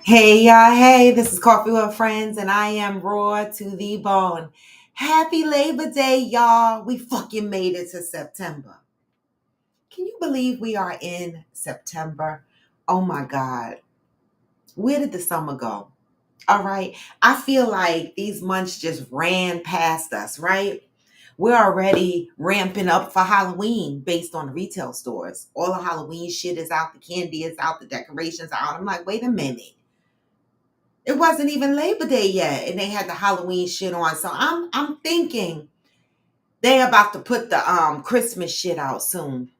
Hey y'all, hey, this is Coffee with Friends, and I am raw to the bone. Happy Labor Day, y'all. We fucking made it to September. Can you believe we are in September? Oh my God. Where did the summer go? All right. I feel like these months just ran past us, right? We're already ramping up for Halloween based on the retail stores. All the Halloween shit is out, the candy is out, the decorations are out. I'm like, wait a minute. It wasn't even Labor Day yet, and they had the Halloween shit on. So I'm thinking they about to put the Christmas shit out soon.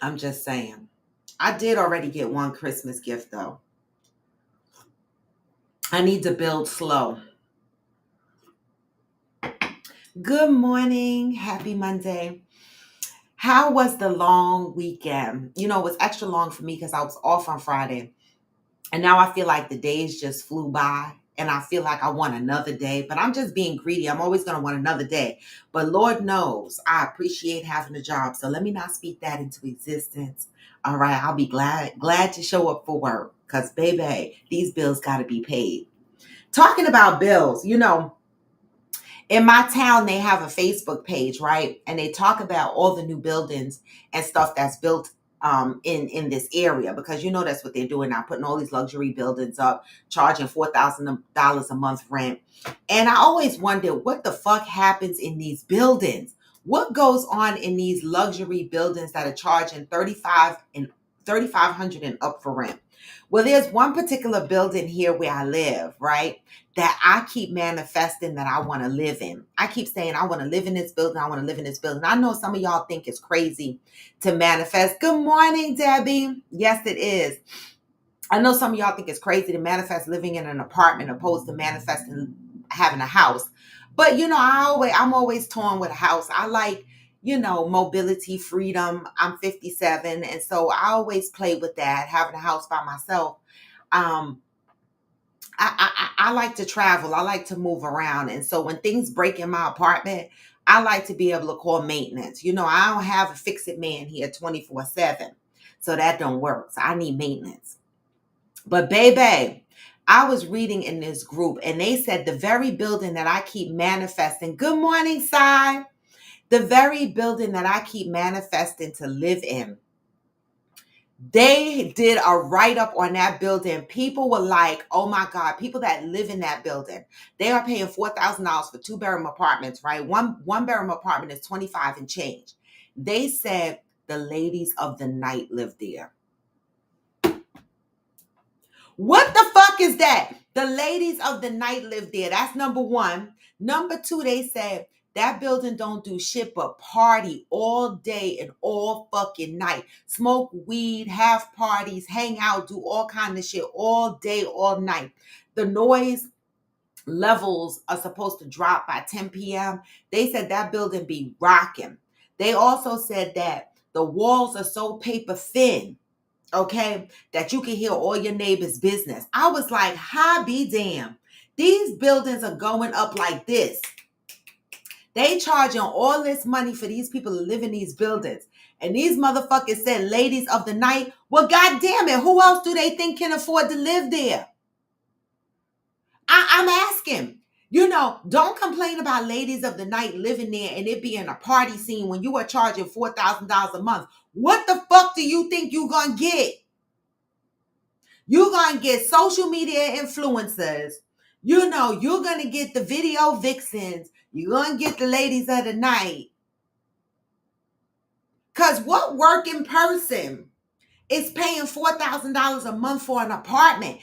I'm just saying. I did already get one Christmas gift though. I need to build slow. Good morning. Happy Monday. How was the long weekend? It was extra long for me because I was off on Friday. And now I feel like the days just flew by and I feel like I want another day, but I'm just being greedy. I'm always going to want another day. But Lord knows I appreciate having a job. So let me not speak that into existence. All right. I'll be glad to show up for work because baby, these bills got to be paid. Talking about bills, in my town, they have a Facebook page, right? And they talk about all the new buildings and stuff that's built in this area because that's what they're doing now, putting all these luxury buildings up, charging $4,000 a month rent. And I always wonder what the fuck happens in these buildings. What goes on in these luxury buildings that are charging 3500 and up for rent? Well, there's one particular building here where I live, right? That I keep manifesting that I want to live in. I keep saying, I want to live in this building. I want to live in this building. I know some of y'all think it's crazy to manifest. Good morning, Debbie. Yes, it is. I know some of y'all think it's crazy to manifest living in an apartment opposed to manifesting having a house. But I'm always torn with a house. I like, mobility, freedom. I'm 57. And so I always play with that, having a house by myself. Um, I like to travel. I like to move around. And so when things break in my apartment, I like to be able to call maintenance. I don't have a fix-it man here 24/7. So that don't work. So I need maintenance. But baby, I was reading in this group and they said the very building that I keep manifesting. Good morning, Sai. The very building that I keep manifesting to live in, they did a write-up on that building. People were like, oh my God, people that live in that building, they are paying $4,000 for two-bedroom apartments, right? One bedroom apartment is 25 and change. They said the ladies of the night live there. What the fuck is that? The ladies of the night live there. That's number one. Number two, they said that building don't do shit but party all day and all fucking night. Smoke weed, have parties, hang out, do all kind of shit all day, all night. The noise levels are supposed to drop by 10 p.m. They said that building be rocking. They also said that the walls are so paper thin, okay, that you can hear all your neighbors' business. I was like, hi, be damn. These buildings are going up like this. They charging all this money for these people to live in these buildings. And these motherfuckers said ladies of the night. Well, God damn it, who else do they think can afford to live there? I'm asking. Don't complain about ladies of the night living there and it being a party scene when you are charging $4,000 a month. What the fuck do you think you gonna get? You're going to get social media influencers. You're going to get the video vixens. You're going to get the ladies of the night. Because what working person is paying $4,000 a month for an apartment?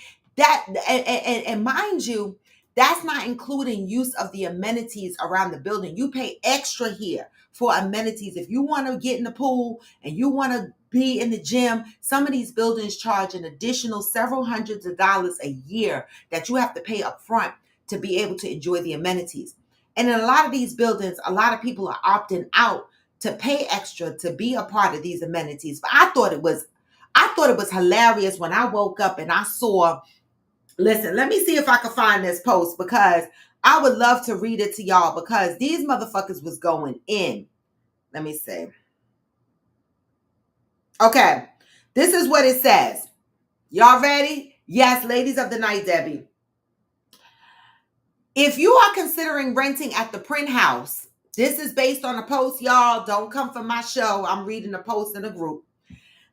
And mind you, that's not including use of the amenities around the building. You pay extra here for amenities. If you want to get in the pool and you want to be in the gym, some of these buildings charge an additional several hundreds of dollars a year that you have to pay up front to be able to enjoy the amenities. And in a lot of these buildings, a lot of people are opting out to pay extra to be a part of these amenities. But I thought it was hilarious when I woke up and I saw, listen, let me see if I can find this post because I would love to read it to y'all because these motherfuckers was going in. Let me see. Okay, this is what it says. Y'all ready? Yes, ladies of the night, Debbie. If you are considering renting at the Print House, this is based on a post, y'all. Don't come from my show. I'm reading a post in a group.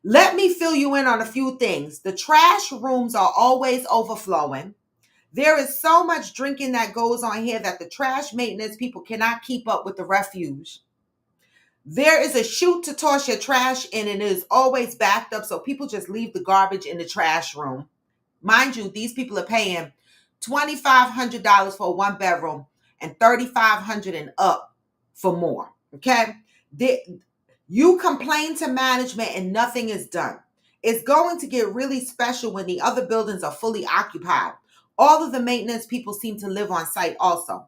Let me fill you in on a few things. The trash rooms are always overflowing. There is so much drinking that goes on here that the trash maintenance people cannot keep up with the refuge. There is a chute to toss your trash in, and it is always backed up, so people just leave the garbage in the trash room. Mind you, these people are paying $2,500 for a one bedroom and $3,500 and up for more. Okay, you complain to management and nothing is done. It's going to get really special when the other buildings are fully occupied. All of the maintenance people seem to live on site also.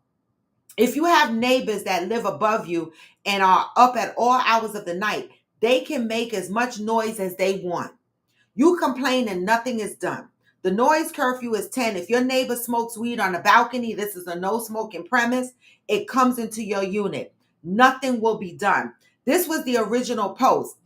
If you have neighbors that live above you and are up at all hours of the night, they can make as much noise as they want. You complain and nothing is done. The noise curfew is 10. If your neighbor smokes weed on a balcony, this is a no smoking premise, it comes into your unit. Nothing will be done. This was the original post.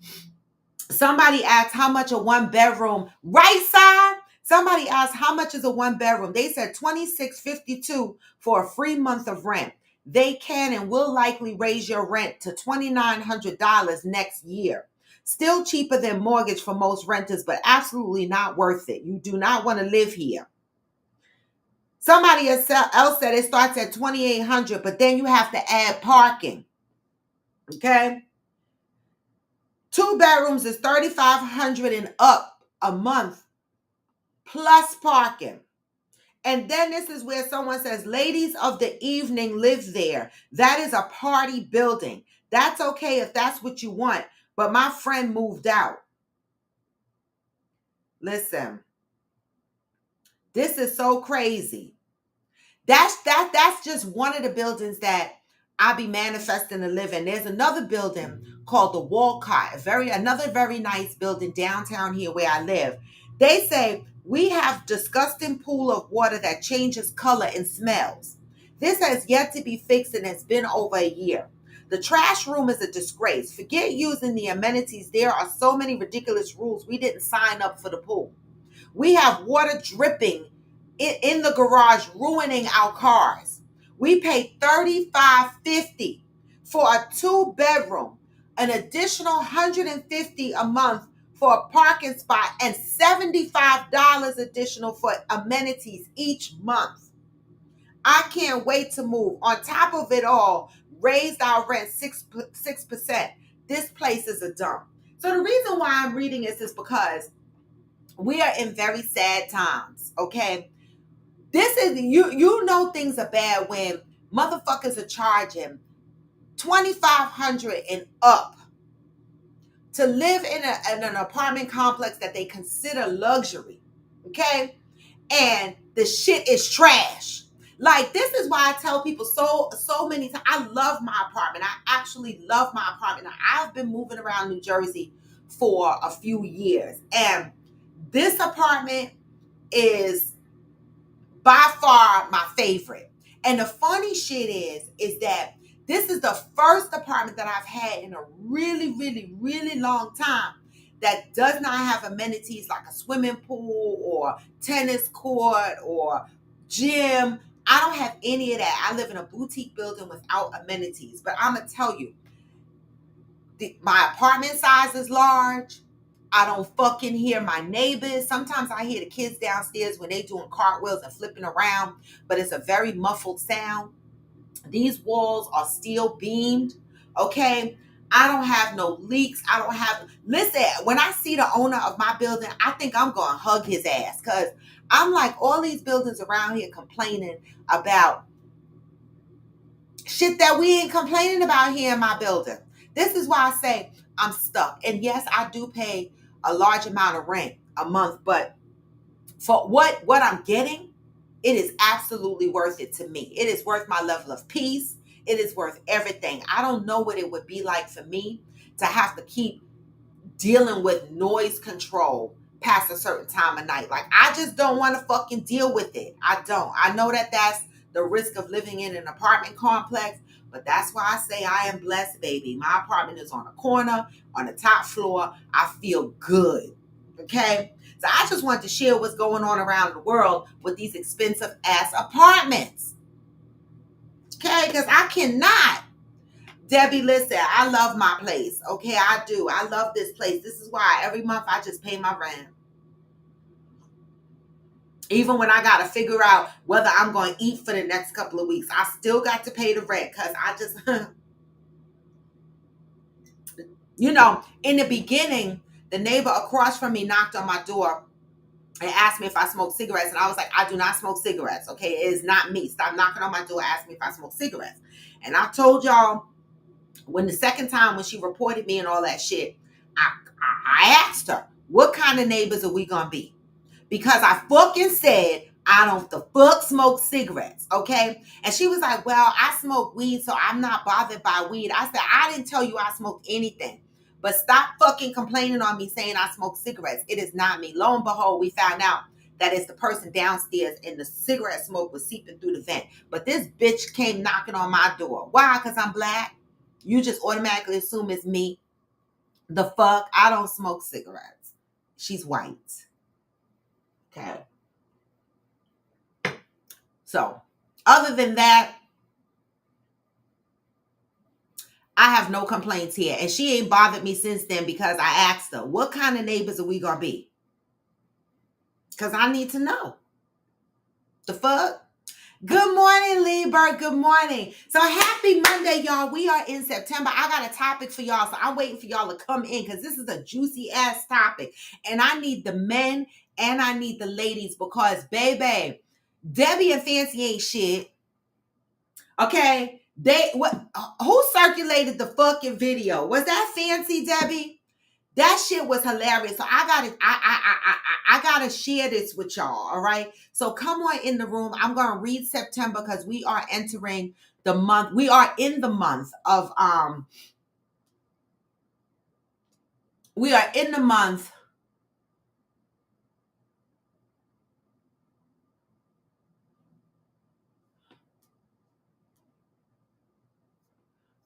Somebody asked how much a one bedroom, right side? Somebody asked how much is a one bedroom. They said $26.52 for a free month of rent. They can and will likely raise your rent to $2,900 next year. Still cheaper than mortgage for most renters, but absolutely not worth it. You do not want to live here. Somebody else said it starts at $2,800, but then you have to add parking. Okay? Two bedrooms is $3,500 and up a month plus parking. And then this is where someone says, ladies of the evening live there. That is a party building. That's okay if that's what you want. But my friend moved out. Listen, this is so crazy. That's just one of the buildings that I be manifesting to live in. There's another building called the Walcott, another very nice building downtown here where I live. They say we have disgusting pool of water that changes color and smells. This has yet to be fixed and it's been over a year. The trash room is a disgrace. Forget using the amenities. There are so many ridiculous rules. We didn't sign up for the pool. We have water dripping in the garage, ruining our cars. We pay $35.50 for a two bedroom, an additional $150 a month for a parking spot, and $75 additional for amenities each month. I can't wait to move. On top of it all, raised our rent 6%. This place is a dump. So the reason why I'm reading this is because we are in very sad times, okay? This is, you know things are bad when motherfuckers are charging $2,500 and up to live in an apartment complex that they consider luxury, okay? And the shit is trash. Like, this is why I tell people so many times, I love my apartment. I actually love my apartment. Now, I've been moving around New Jersey for a few years, and this apartment is by far my favorite. And the funny shit is that this is the first apartment that I've had in a really, really, really long time that does not have amenities like a swimming pool or tennis court or gym. I don't have any of that. I live in a boutique building without amenities. But I'm going to tell you, my apartment size is large. I don't fucking hear my neighbors. Sometimes I hear the kids downstairs when they doing cartwheels and flipping around, but it's a very muffled sound. These walls are steel beamed, okay? I don't have no leaks. Listen, when I see the owner of my building, I think I'm going to hug his ass because I'm like, all these buildings around here complaining about shit that we ain't complaining about here in my building. This is why I say I'm stuck. And yes, I do pay a large amount of rent a month, but for what I'm getting, it is absolutely worth it to me. It is worth my level of peace. It is worth everything. I don't know what it would be like for me to have to keep dealing with noise control past a certain time of night. Like, I just don't want to fucking deal with it. I don't. I know that that's the risk of living in an apartment complex, but that's why I say I am blessed, baby. My apartment is on a corner, on the top floor. I feel good. Okay? So I just wanted to share what's going on around the world with these expensive ass apartments. Okay, because I cannot. Debbie, listen, I love my place. Okay, I do. I love this place. This is why every month I just pay my rent. Even when I got to figure out whether I'm going to eat for the next couple of weeks, I still got to pay the rent because I just, in the beginning, the neighbor across from me knocked on my door and asked me if I smoke cigarettes. And I was like, I do not smoke cigarettes. Okay, it is not me. Stop knocking on my door, ask me if I smoke cigarettes. And I told y'all, when the second time when she reported me and all that shit, I asked her, what kind of neighbors are we going to be? Because I fucking said, I don't the fuck smoke cigarettes, okay? And she was like, well, I smoke weed, so I'm not bothered by weed. I said, I didn't tell you I smoke anything. But stop fucking complaining on me saying I smoke cigarettes. It is not me. Lo and behold, we found out that it's the person downstairs and the cigarette smoke was seeping through the vent. But this bitch came knocking on my door. Why? Because I'm black? You just automatically assume it's me. The fuck? I don't smoke cigarettes. She's white. Okay. So, other than that, I have no complaints here. And she ain't bothered me since then because I asked her, what kind of neighbors are we going to be? Because I need to know. The fuck? Good morning, Lieber. Good morning. So happy Monday, y'all. We are in September. I got a topic for y'all. So I'm waiting for y'all to come in because this is a juicy ass topic. And I need the men and I need the ladies because, baby, Debbie and Fancy ain't shit. Okay? Who circulated the fucking video? Was that Fancy, Debbie? That shit was hilarious. So I gotta share this with y'all. All right. So come on in the room. I'm gonna read September because we are entering the month. We are in the month of we are in the month.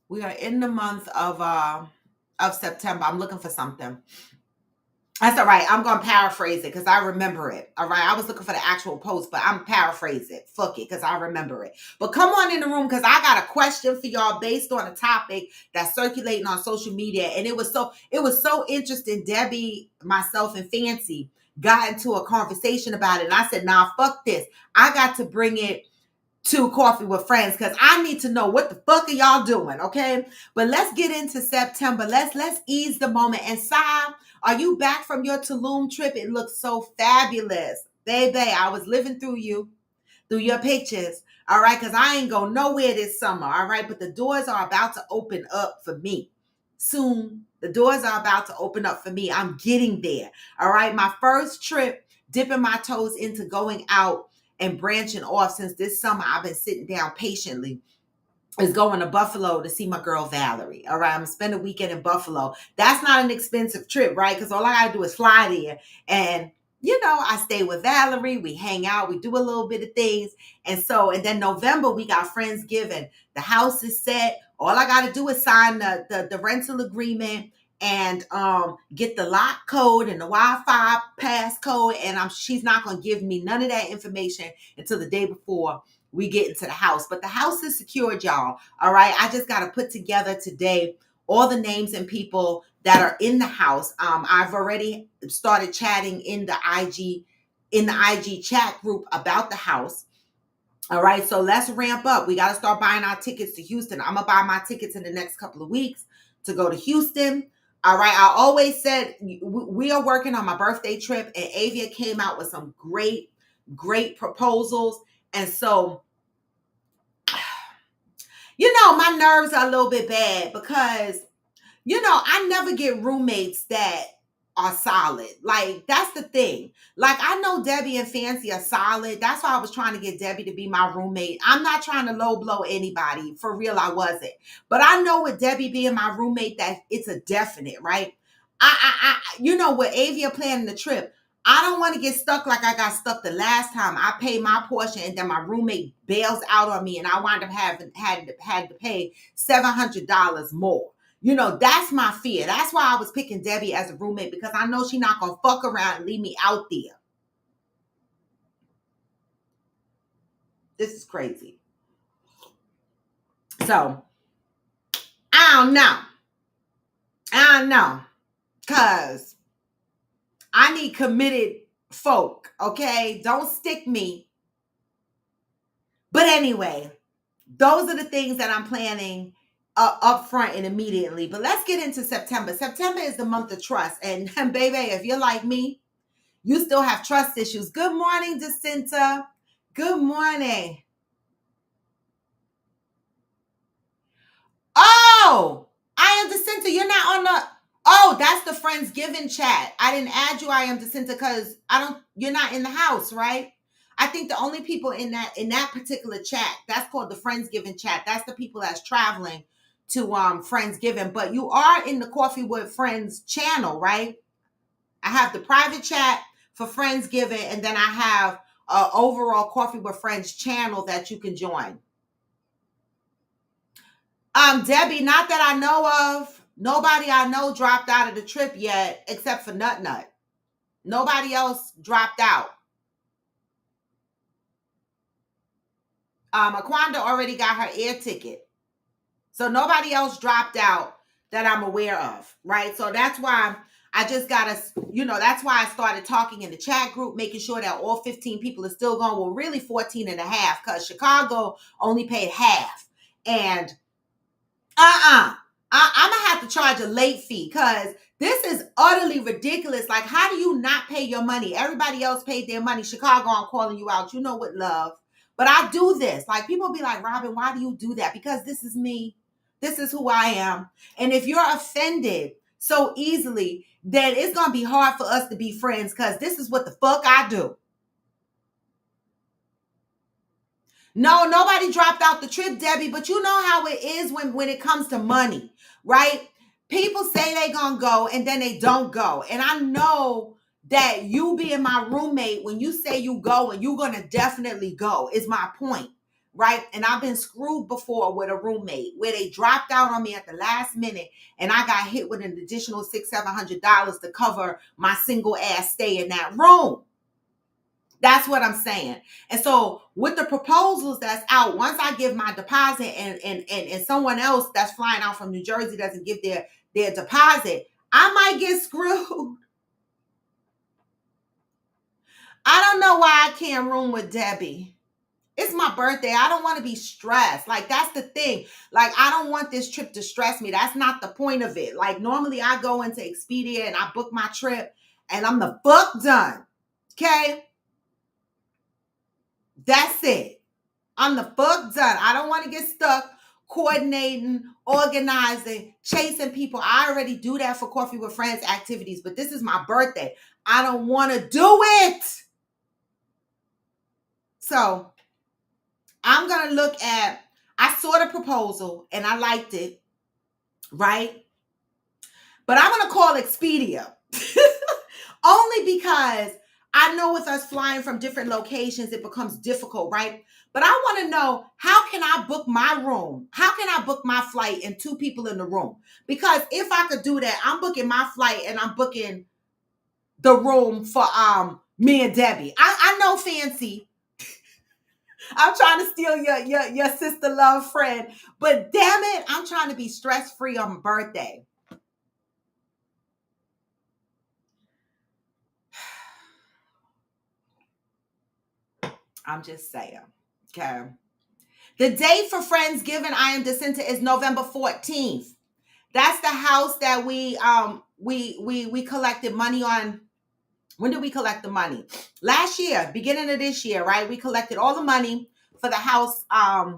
We are in the month of September. I'm looking for something. That's all right. I'm going to paraphrase it because I remember it. All right. I was looking for the actual post, but I'm paraphrase it. Fuck it because I remember it. But come on in the room because I got a question for y'all based on a topic that's circulating on social media. And it was so interesting. Debbie, myself, and Fancy got into a conversation about it. And I said, nah, fuck this. I got to bring it to Coffee with Friends because I need to know what the fuck are y'all doing, okay? But let's get into September. Let's ease the moment. And Sai, are you back from your Tulum trip? It looks so fabulous. Baby, I was living through your pictures, all right? Because I ain't going nowhere this summer, all right? But the doors are about to open up for me. Soon, the doors are about to open up for me. I'm getting there, all right? My first trip, dipping my toes into going out and branching off since this summer, I've been sitting down patiently, is going to Buffalo to see my girl Valerie. All right, I'm gonna spend a weekend in Buffalo. That's not an expensive trip, right? Because all I gotta do is fly there. And I stay with Valerie, we hang out, we do a little bit of things. And then November, we got Friendsgiving. The house is set. All I gotta do is sign the rental agreement and get the lock code and the Wi-Fi passcode. And she's not gonna give me none of that information until the day before we get into the house. But the house is secured, y'all. All right. I just got to put together today all the names and people that are in the house. I've already started chatting in the IG chat group about the house. All right. So let's ramp up. We got to start buying our tickets to Houston. I'm going to buy my tickets in the next couple of weeks to go to Houston. All right. I always said we are working on my birthday trip, and Avia came out with some great proposals. And so, my nerves are a little bit bad because, I never get roommates that are solid. Like, that's the thing. Like, I know Debbie and Fancy are solid. That's why I was trying to get Debbie to be my roommate. I'm not trying to low blow anybody. For real, I wasn't. But I know with Debbie being my roommate that it's a definite, right? With Avia planning the trip, I don't want to get stuck like I got stuck the last time. I paid my portion and then my roommate bails out on me and I wind up had to pay $700 more. You know, that's my fear. That's why I was picking Debbie as a roommate, because I know she's not going to fuck around and leave me out there. This is crazy. So, I don't know. I don't know. Because I need committed folk, okay? Don't stick me. But anyway, those are the things that I'm planning up front and immediately. But let's get into September. September is the month of trust. And baby, if you're like me, you still have trust issues. Good morning, Jacinta. Good morning. Oh, I am Jacinta. You're not on the. Oh, that's the Friendsgiving chat. I didn't add you. I am Jacinta because you're not in the house, right? I think the only people in that particular chat, that's called the Friendsgiving chat. That's the people that's traveling to Friendsgiving. But you are in the Coffee with Friends channel, right? I have the private chat for Friendsgiving, and then I have a overall Coffee with Friends channel that you can join. Debbie, not that I know of. Nobody I know dropped out of the trip yet, except for Nut Nut. Nobody else dropped out. Aquanda already got her air ticket. So nobody else dropped out that I'm aware of, right? So that's why I just gotta, that's why I started talking in the chat group, making sure that all 15 people are still going. Well, really 14 and a half, because Chicago only paid half. And I'm gonna have to charge a late fee, because this is utterly ridiculous. Like, how do you not pay your money? Everybody else paid their money. Chicago, I'm calling you out. You know, with love. But I do this. Like, people be like, Robin, why do you do that? Because this is me. This is who I am. And if you're offended so easily, then it's gonna be hard for us to be friends, because this is what the fuck I do. No, nobody dropped out the trip, Debbie, but you know how it is when it comes to money, right? People say they gonna go and then they don't go. And I know that you being my roommate, when you say you go and you're gonna definitely go, is my point, right? And I've been screwed before with a roommate where they dropped out on me at the last minute, and I got hit with an additional $600-700 to cover my single ass stay in that room. That's what I'm saying. And so with the proposals that's out, once I give my deposit and someone else that's flying out from New Jersey doesn't give their deposit, I might get screwed. I don't know why I can't room with Debbie. It's my birthday. I don't want to be stressed. Like, that's the thing. Like, I don't want this trip to stress me. That's not the point of it. Like, normally I go into Expedia and I book my trip and I'm the fuck done. Okay? That's it. I'm the fuck done. I don't want to get stuck coordinating, organizing, chasing people. I already do that for Coffee with Friends activities, but this is my birthday. I don't want to do it. So I'm going to look at, I saw the proposal and I liked it, right? But I'm going to call Expedia only because I know with us flying from different locations, it becomes difficult, right? But I want to know, how can I book my room? How can I book my flight and 2 people in the room? Because if I could do that, I'm booking my flight and I'm booking the room for me and Debbie. I know, Fancy. I'm trying to steal your sister love friend, but damn it, I'm trying to be stress free on my birthday. I'm just saying. Okay. The date for Friendsgiving, I am Jacinta, is November 14th. That's the house that we collected money on. When did we collect the money? Last year, beginning of this year, right? We collected all the money for the house. I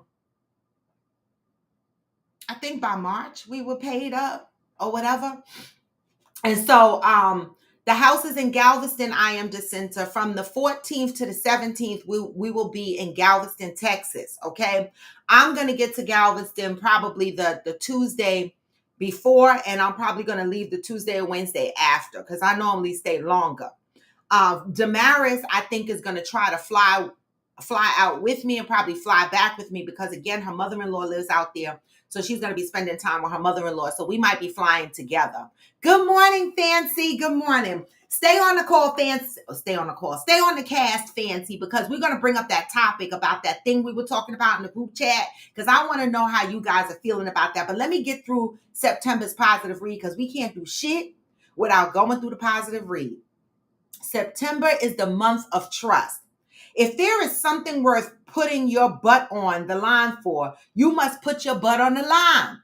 think by March we were paid up or whatever. And so the house is in Galveston, I am Jacinta. From the 14th to the 17th, we will be in Galveston, Texas. Okay. I'm going to get to Galveston probably the Tuesday before, and I'm probably going to leave the Tuesday or Wednesday after, because I normally stay longer. Damaris, I think, is going to try to fly out with me and probably fly back with me, because again, her mother-in-law lives out there. So she's going to be spending time with her mother-in-law. So we might be flying together. Good morning, Fancy. Good morning. Stay on the call, Fancy. Stay on the call. Stay on the cast, Fancy, because we're going to bring up that topic about that thing we were talking about in the group chat, because I want to know how you guys are feeling about that. But let me get through September's positive read, because we can't do shit without going through the positive read. September is the month of trust. If there is something worth putting your butt on the line for, you must put your butt on the line.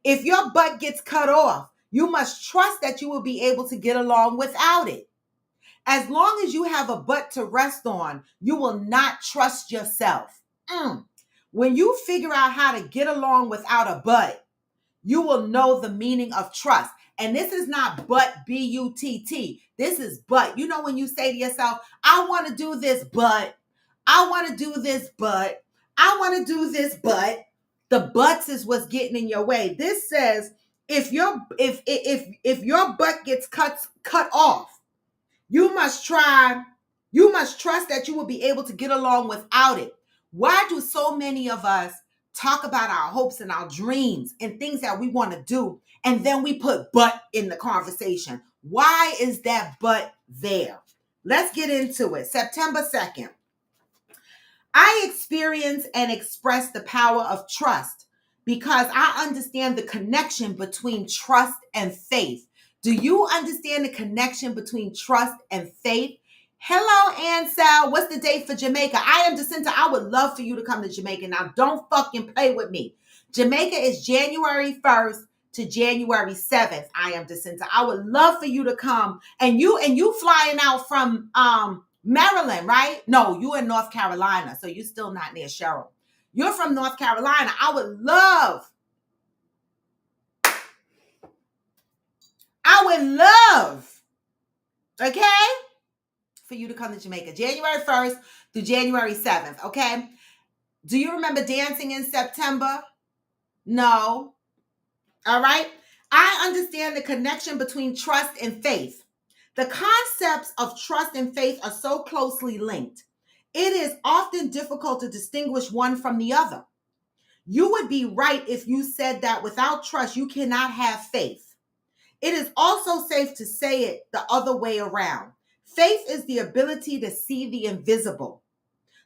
If your butt gets cut off, you must trust that you will be able to get along without it. As long as you have a butt to rest on, you will not trust yourself. When you figure out how to get along without a butt, you will know the meaning of trust. And this is not but, B-U-T-T. This is but. You know when you say to yourself, I want to do this, but. I want to do this, but. I want to do this, but. The buts is what's getting in your way. This says if your butt gets cut off, you must trust that you will be able to get along without it. Why do so many of us talk about our hopes and our dreams and things that we want to do, and then we put but in the conversation? Why is that but there? Let's get into it. September 2nd. I experience and express the power of trust because I understand the connection between trust and faith. Do you understand the connection between trust and faith? Hello, Ansel. What's the date for Jamaica? I am Jacinta. I would love for you to come to Jamaica. Now, don't fucking play with me. Jamaica is January 1st to January 7th. I am Jacinta. I would love for you to come. And you flying out from Maryland, right? No, you in North Carolina. So you're still not near Cheryl. You're from North Carolina. I would love, okay, for you to come to Jamaica, January 1st through January 7th, okay? Do you remember dancing in September? No. All right? I understand the connection between trust and faith. The concepts of trust and faith are so closely linked. It is often difficult to distinguish one from the other. You would be right if you said that without trust, you cannot have faith. It is also safe to say it the other way around. Faith is the ability to see the invisible,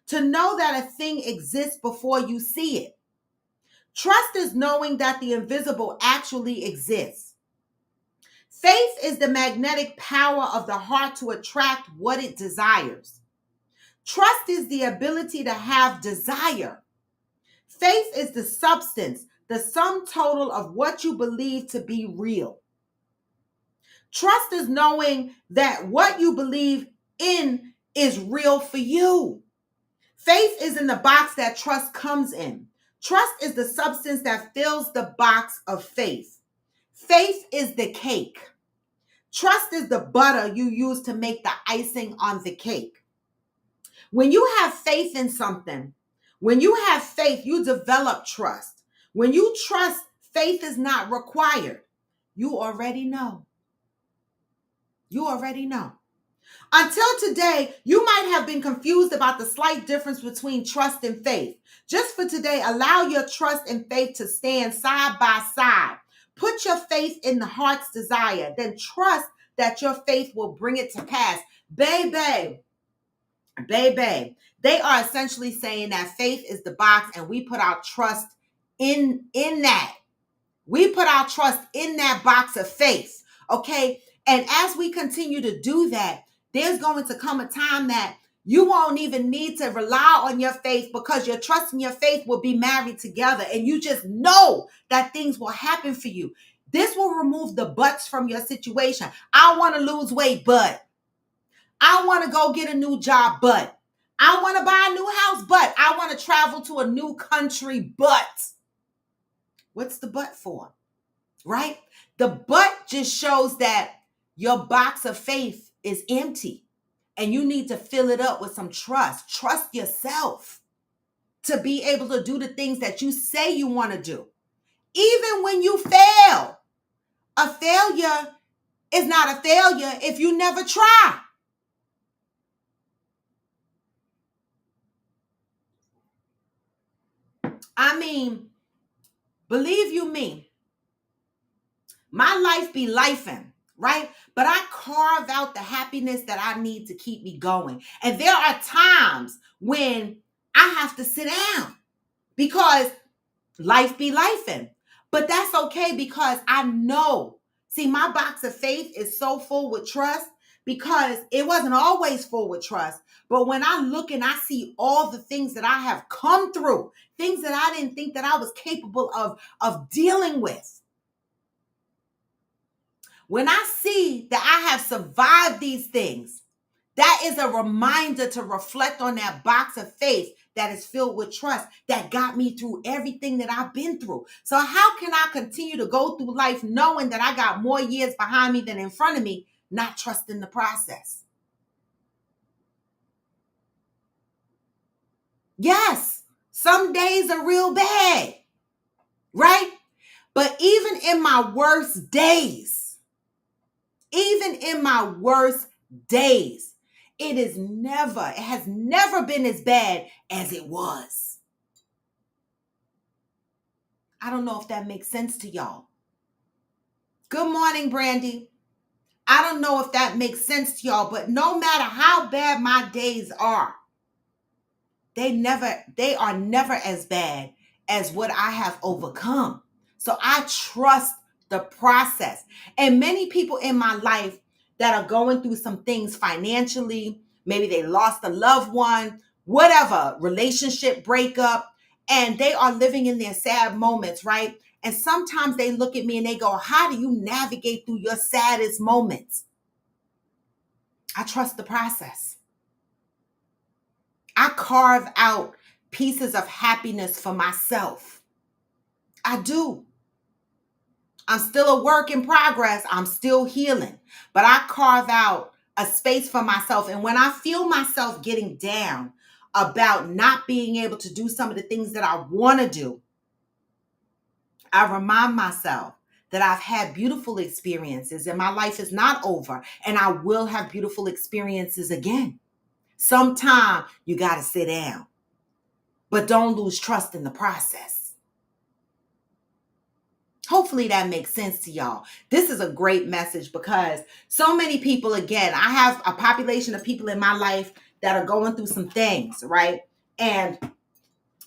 to know that a thing exists before you see it. Trust is knowing that the invisible actually exists. Faith is the magnetic power of the heart to attract what it desires. Trust is the ability to have desire. Faith is the substance, the sum total of what you believe to be real. Trust is knowing that what you believe in is real for you. Faith is in the box that trust comes in. Trust is the substance that fills the box of faith. Faith is the cake. Trust is the butter you use to make the icing on the cake. When you have faith in something, when you have faith, you develop trust. When you trust, faith is not required. You already know. You already know. Until today, you might have been confused about the slight difference between trust and faith. Just for today, allow your trust and faith to stand side by side. Put your faith in the heart's desire, then trust that your faith will bring it to pass. Baby, they are essentially saying that faith is the box and we put our trust in that. We put our trust in that box of faith, okay? And as we continue to do that, there's going to come a time that you won't even need to rely on your faith because your trust and your faith will be married together. And you just know that things will happen for you. This will remove the buts from your situation. I want to lose weight, but I want to go get a new job, but I want to buy a new house, but I want to travel to a new country, but what's the but for? Right? The but just shows that your box of faith is empty and you need to fill it up with some trust. Trust yourself to be able to do the things that you say you want to do. Even when you fail, a failure is not a failure if you never try. I mean, Believe you me, my life be lifing, right? But I carve out the happiness that I need to keep me going. And there are times when I have to sit down because life be lifing. But that's okay because I know. See, my box of faith is so full with trust because it wasn't always full with trust. But when I look and I see all the things that I have come through, things that I didn't think that I was capable of dealing with, when I see that I have survived these things, that is a reminder to reflect on that box of faith that is filled with trust that got me through everything that I've been through. So how can I continue to go through life knowing that I got more years behind me than in front of me, not trusting the process? Yes, some days are real bad, right? But even in my worst days, it has never been as bad as it was. I don't know if that makes sense to y'all. Good morning, Brandy. I don't know if that makes sense to y'all, but no matter how bad my days are, they are never as bad as what I have overcome. So I trust the process. And many people in my life that are going through some things financially, maybe they lost a loved one, whatever, relationship breakup, and they are living in their sad moments, right? And sometimes they look at me and they go, how do you navigate through your saddest moments? I trust the process. I carve out pieces of happiness for myself. I do. I'm still a work in progress. I'm still healing, but I carve out a space for myself. And when I feel myself getting down about not being able to do some of the things that I want to do, I remind myself that I've had beautiful experiences and my life is not over and I will have beautiful experiences again. Sometime you got to sit down, but don't lose trust in the process. Hopefully that makes sense to y'all. This is a great message because so many people, again, I have a population of people in my life that are going through some things, right? And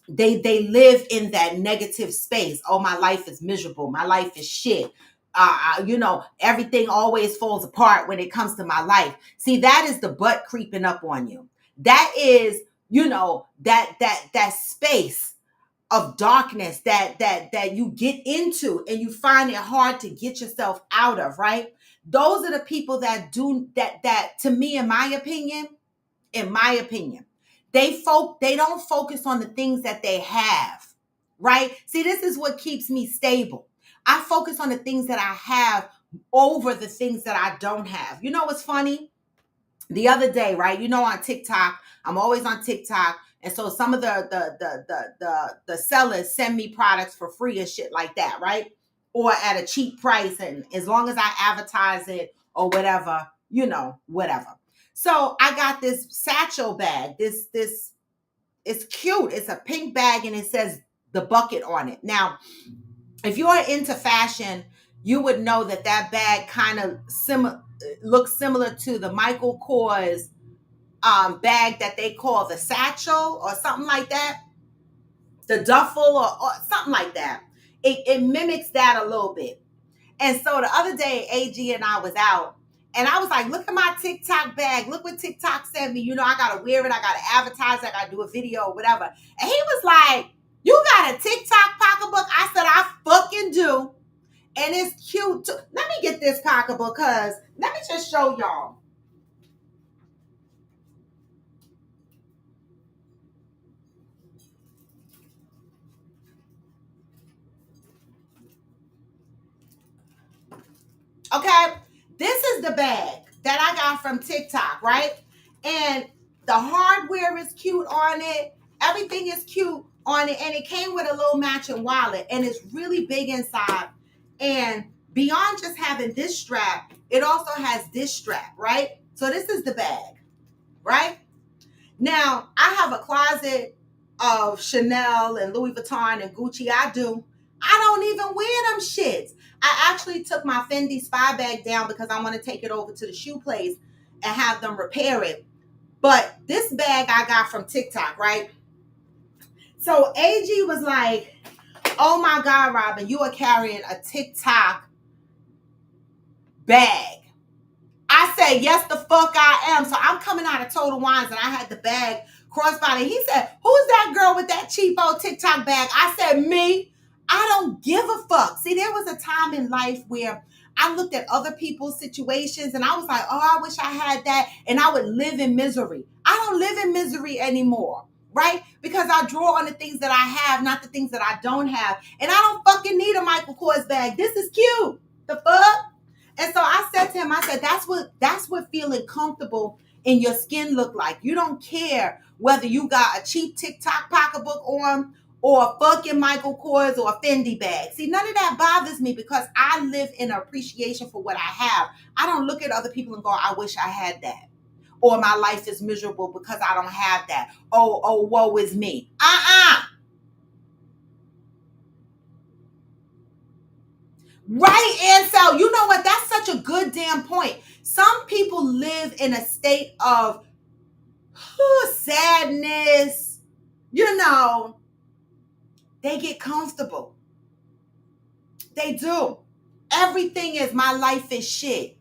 they live in that negative space. Oh, my life is miserable. My life is shit. Everything always falls apart when it comes to my life. See, that is the butt creeping up on you. That is, that space of darkness that you get into and you find it hard to get yourself out of, right? Those are the people that do that to me, in my opinion, they don't focus on the things that they have, right? See, this is what keeps me stable. I focus on the things that I have over the things that I don't have. You know what's funny? The other day, right? On TikTok, I'm always on TikTok. And so some of the sellers send me products for free and shit like that, right? Or at a cheap price. And as long as I advertise it or whatever, whatever. So I got this satchel bag. This it's cute. It's a pink bag and it says the bucket on it. Now, if you are into fashion, you would know that bag kind of looks similar to the Michael Kors bag that they call the satchel or something like that, the duffel or something like that. It mimics that a little bit. And so the other day, AG and I was out, and I was like, look at my TikTok bag. Look what TikTok sent me. I got to wear it. I got to advertise. I got to do a video or whatever. And he was like, you got a TikTok pocketbook? I said, I fucking do. And it's cute too. Let me get this pocketbook because let me just show y'all. Okay, this is the bag that I got from TikTok, right? And the hardware is cute on it. Everything is cute on it. And it came with a little matching wallet. And it's really big inside. And beyond just having this strap, it also has this strap, right? So this is the bag, right? Now, I have a closet of Chanel and Louis Vuitton and Gucci. I do. I don't even wear them shits. I actually took my Fendi Spy bag down because I want to take it over to the shoe place and have them repair it. But this bag I got from TikTok, right? So AG was like, oh my God, Robin, you are carrying a TikTok bag. I said, yes, the fuck I am. So I'm coming out of Total Wines and I had the bag crossbody. He said, who's that girl with that cheap old TikTok bag? I said, me. I don't give a fuck. See, there was a time in life where I looked at other people's situations and I was like, oh, I wish I had that. And I would live in misery. I don't live in misery anymore, right? Because I draw on the things that I have, not the things that I don't have. And I don't fucking need a Michael Kors bag. This is cute. The fuck? And so I said to him, I said, that's what feeling comfortable in your skin look like. You don't care whether you got a cheap TikTok pocketbook on or a fucking Michael Kors or a Fendi bag. See, none of that bothers me because I live in appreciation for what I have. I don't look at other people and go, I wish I had that. Or my life is miserable because I don't have that. Oh, woe is me. Right, and so you know what? That's such a good damn point. Some people live in a state of sadness. You know, they get comfortable. They do. Everything is my life is shit.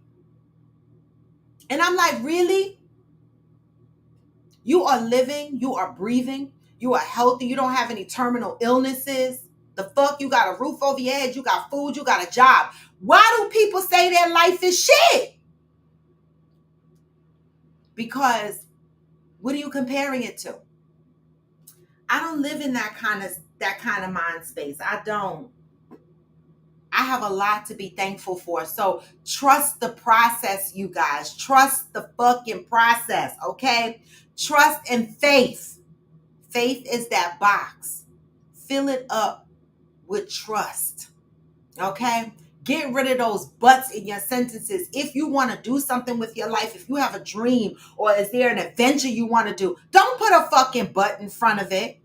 And I'm like, really? You are living, you are breathing, you are healthy, you don't have any terminal illnesses. The fuck, you got a roof over your head, you got food, you got a job. Why do people say their life is shit? Because what are you comparing it to? I don't live in that kind of mind space. I don't. I have a lot to be thankful for. So trust the process, you guys. Trust the fucking process, okay? Trust and faith. Faith is that box. Fill it up with trust, okay? Get rid of those buts in your sentences. If you want to do something with your life, if you have a dream or is there an adventure you want to do, don't put a fucking butt in front of it.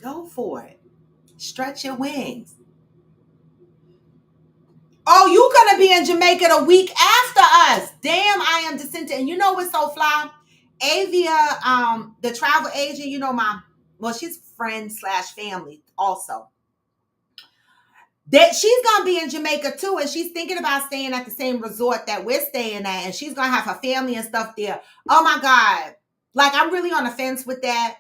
Go for it. Stretch your wings. Oh, you gonna be in Jamaica the week after us. Damn, I am Jacinta. And you know what's so fly? Avia, the travel agent, you know, she's friend slash family also. That she's gonna be in Jamaica too, and she's thinking about staying at the same resort that we're staying at, and she's gonna have her family and stuff there. Oh my God. Like, I'm really on the fence with that.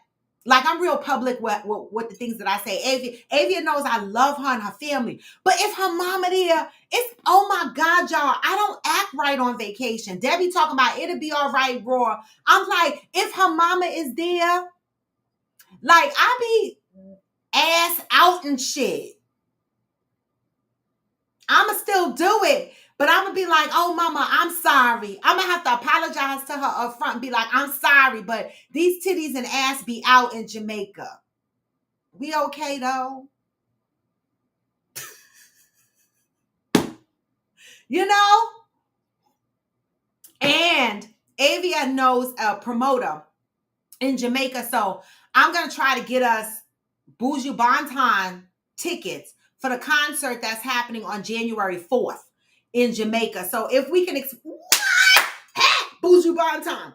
Like, I'm real public with the things that I say. Avia knows I love her and her family. But if her mama there, it's, oh my God, y'all, I don't act right on vacation. Debbie talking about it'll be all right, Roar. I'm like, if her mama is there, like, I be ass out and shit. I'ma still do it. But I'm gonna be like, oh mama, I'm sorry. I'm gonna have to apologize to her up front and be like, I'm sorry, but these titties and ass be out in Jamaica. We okay though? You know? And Avia knows a promoter in Jamaica. So I'm gonna try to get us Buju Banton tickets for the concert that's happening on January 4th in Jamaica. So if we can Buju Banton.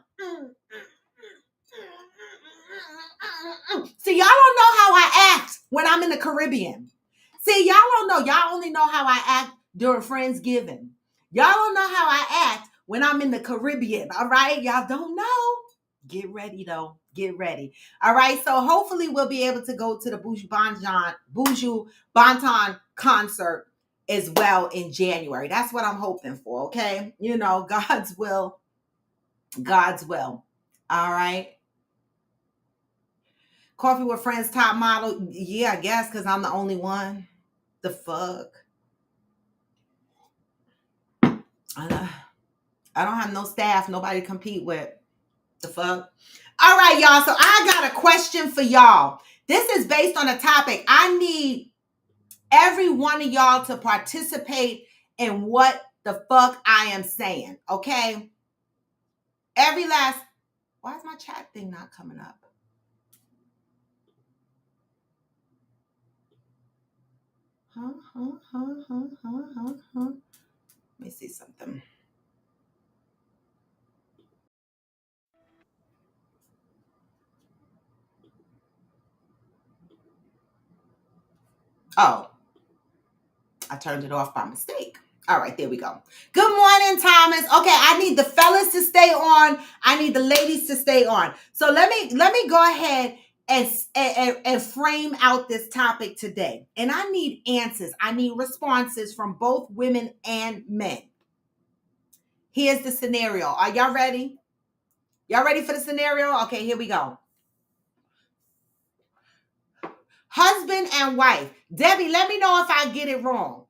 See, y'all don't know how I act when I'm in the Caribbean. See, y'all don't know. Y'all only know how I act during Friendsgiving. Y'all don't know how I act when I'm in the Caribbean. All right? Y'all don't know. Get ready, though. Get ready. All right? So hopefully we'll be able to go to the Buju Banton concert as well in January. That's what I'm hoping for, okay? You know, God's will. God's will. All right? Coffee with Friends top model. Yeah, I guess because I'm the only one. The fuck? I don't have no staff, nobody to compete with. The fuck? All right, y'all. So I got a question for y'all. This is based on a topic. I need every one of y'all to participate in what the fuck I am saying. Okay? Every last. Why is my chat thing not coming up? Huh, huh, huh, huh, huh, huh, huh. Let me see something. Oh, I turned it off by mistake. All right, there we go. Good morning, Thomas. Okay, I need the fellas to stay on. I need the ladies to stay on. So let me go ahead and frame out this topic today. And I need answers. I need responses from both women and men. Here's the scenario. Are y'all ready? Y'all ready for the scenario? Okay, here we go. Husband and wife. Debbie, let me know if I get it wrong,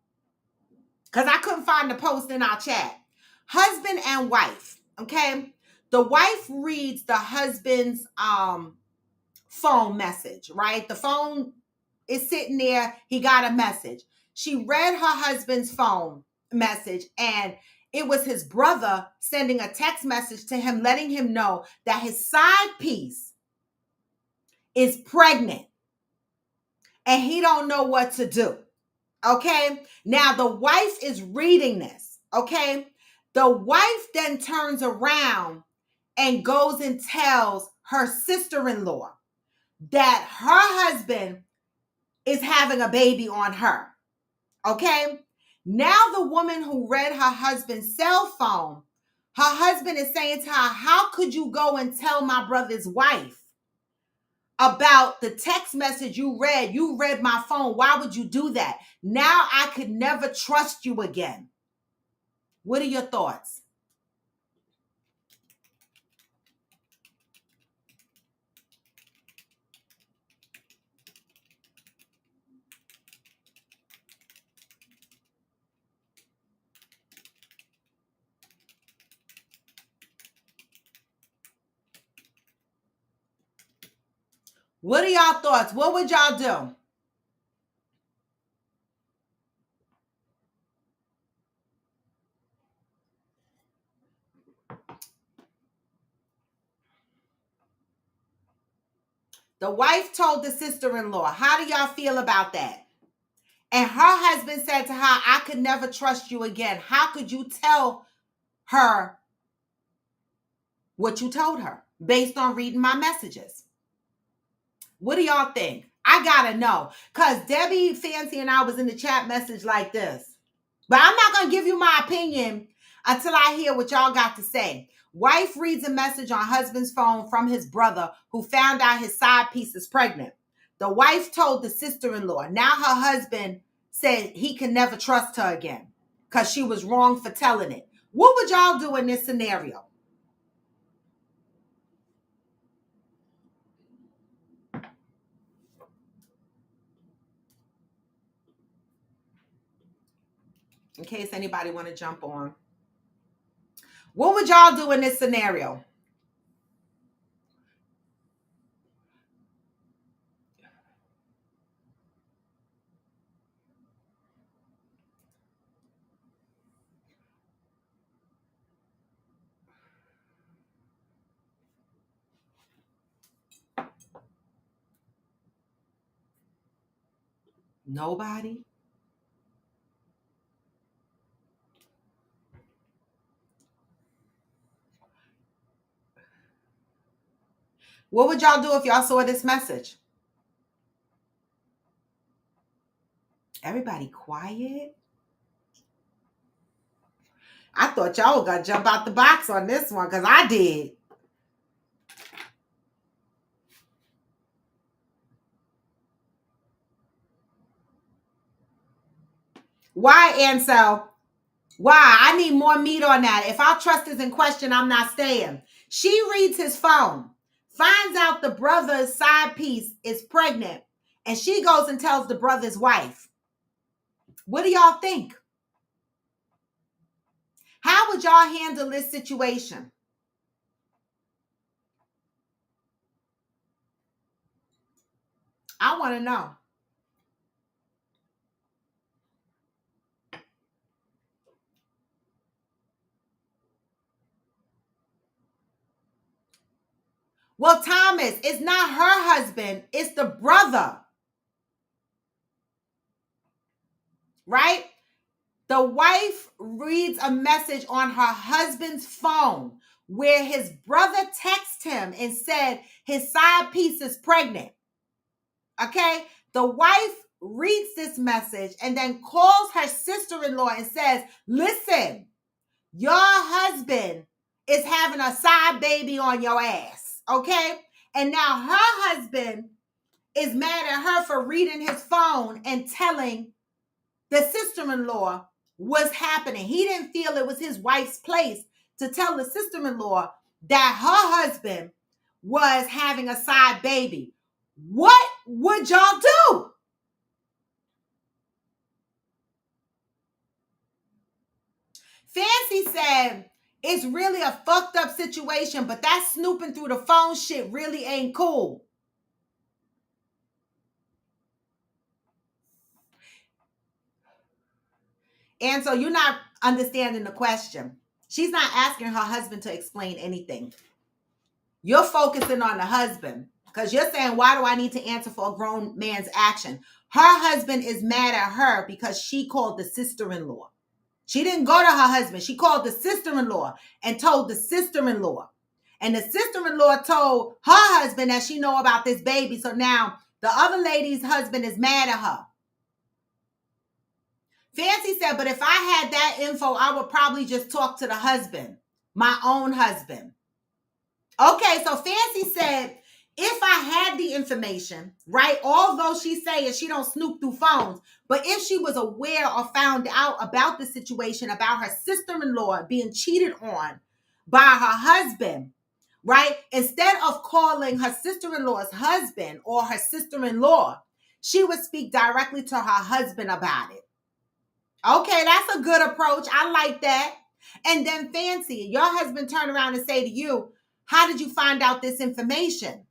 because I couldn't find the post in our chat. Husband and wife. Okay. The wife reads the husband's phone message, right? The phone is sitting there. He got a message. She read her husband's phone message, and it was his brother sending a text message to him, letting him know that his side piece is pregnant and he don't know what to do. Okay. Now the wife is reading this. Okay. The wife then turns around and goes and tells her sister-in-law that her husband is having a baby on her. Okay. Now the woman who read her husband's cell phone, her husband is saying to her, how could you go and tell my brother's wife about the text message you read? You read my phone. Why would you do that? Now I could never trust you again. What are your thoughts? What are y'all thoughts? What would y'all do? The wife told the sister-in-law. How do y'all feel about that? And her husband said to her, I could never trust you again. How could you tell her what you told her based on reading my messages? What do y'all think? I gotta know. Because Debbie Fancy and I was in the chat message like this. But I'm not gonna give you my opinion until I hear what y'all got to say. Wife reads a message on husband's phone from his brother who found out his side piece is pregnant. The wife told the sister-in-law. Now her husband said he can never trust her again because she was wrong for telling it. What would y'all do in this scenario? In case anybody want to jump on. What would y'all do in this scenario? Nobody? What would y'all do if y'all saw this message? Everybody quiet? I thought y'all were going to jump out the box on this one because I did. Why, Ansel? Why? I need more meat on that. If our trust is in question, I'm not staying. She reads his phone, finds out the brother's side piece is pregnant, and she goes and tells the brother's wife. What do y'all think? How would y'all handle this situation? I want to know. Well, Thomas, it's not her husband, it's the brother. right? The wife reads a message on her husband's phone where his brother texted him and said his side piece is pregnant. Okay? The wife reads this message and then calls her sister-in-law and says, listen, your husband is having a side baby on your ass. Okay? And now her husband is mad at her for reading his phone and telling the sister-in-law what's happening. He didn't feel it was his wife's place to tell the sister-in-law that her husband was having a side baby. What would y'all do? Fancy said, it's really a fucked up situation, but that snooping through the phone shit really ain't cool. And so you're not understanding the question. She's not asking her husband to explain anything. You're focusing on the husband because you're saying, why do I need to answer for a grown man's action? Her husband is mad at her because she called the sister-in-law. She didn't go to her husband. She called the sister-in-law and told the sister-in-law. And the sister-in-law told her husband that she know about this baby. So now the other lady's husband is mad at her. Fancy said, but if I had that info, I would probably just talk to the husband, my own husband. Okay, so Fancy said, if I had the information, right, although she's saying she don't snoop through phones, but if she was aware or found out about the situation, about her sister-in-law being cheated on by her husband, right, instead of calling her sister-in-law's husband or her sister-in-law, she would speak directly to her husband about it. Okay, that's a good approach. I like that. And then Fancy, your husband turn around and say to you, how did you find out this information?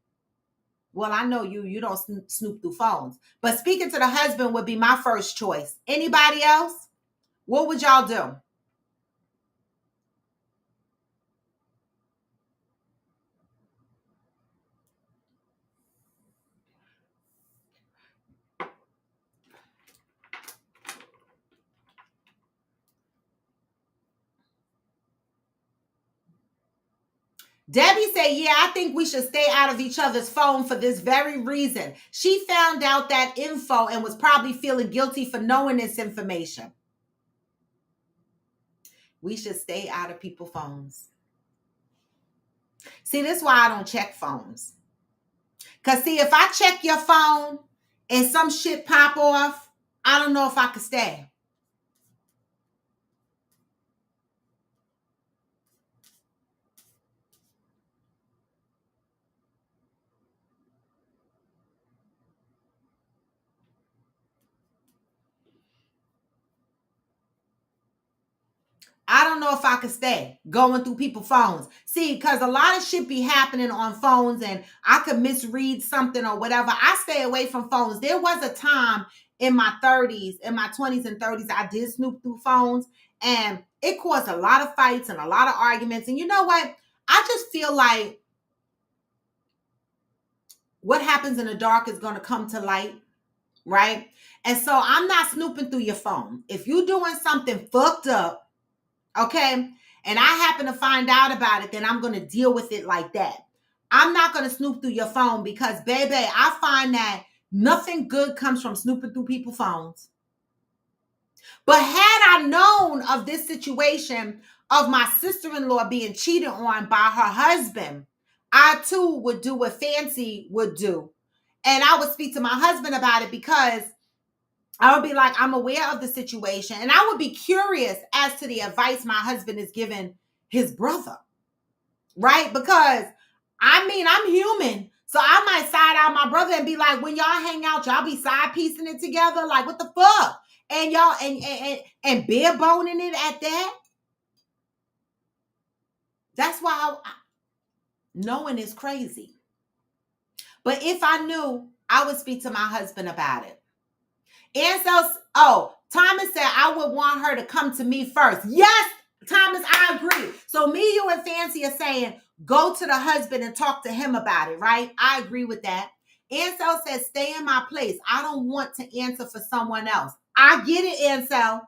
Well, I know you don't snoop through phones. But speaking to the husband would be my first choice. Anybody else? What would y'all do? Debbie said, yeah, I think we should stay out of each other's phone for this very reason. She found out that info and was probably feeling guilty for knowing this information. We should stay out of people's phones. See, this is why I don't check phones. Because, see, if I check your phone and some shit pop off, I don't know if I could stay. I don't know if I could stay going through people's phones. See, because a lot of shit be happening on phones and I could misread something or whatever. I stay away from phones. There was a time in my 30s, in my 20s and 30s, I did snoop through phones and it caused a lot of fights and a lot of arguments. And you know what? I just feel like what happens in the dark is going to come to light, right? And so I'm not snooping through your phone. If you're doing something fucked up, okay, and I happen to find out about it, then I'm going to deal with it like that. I'm not going to snoop through your phone because, baby, I find that nothing good comes from snooping through people's phones. But had I known of this situation of my sister-in-law being cheated on by her husband, I too would do what Fancy would do. And I would speak to my husband about it because I would be like, I'm aware of the situation. And I would be curious as to the advice my husband is giving his brother, right? Because, I mean, I'm human. So I might side out my brother and be like, when y'all hang out, y'all be side piecing it together. Like, what the fuck? And y'all, and bare boning it at that. That's why knowing is crazy. But if I knew, I would speak to my husband about it. And so, Thomas said, I would want her to come to me first. Yes, Thomas, I agree. So me, you, and Fancy are saying, go to the husband and talk to him about it, right? I agree with that. Ansel says, stay in my place. I don't want to answer for someone else. I get it, Ansel.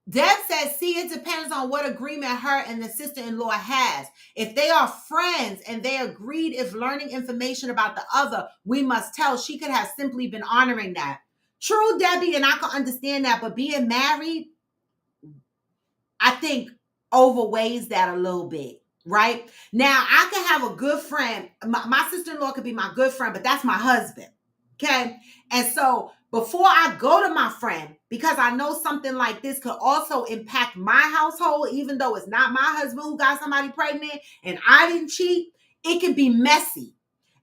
Deb says, see, it depends on what agreement her and the sister-in-law has. If they are friends and they agreed if learning information about the other, we must tell, she could have simply been honoring that. True, Debbie, and I can understand that, but being married, I think, overweighs that a little bit, right? Now, I could have a good friend. My sister-in-law could be my good friend, but that's my husband, okay? And so before I go to my friend, because I know something like this could also impact my household, even though it's not my husband who got somebody pregnant and I didn't cheat, it can be messy.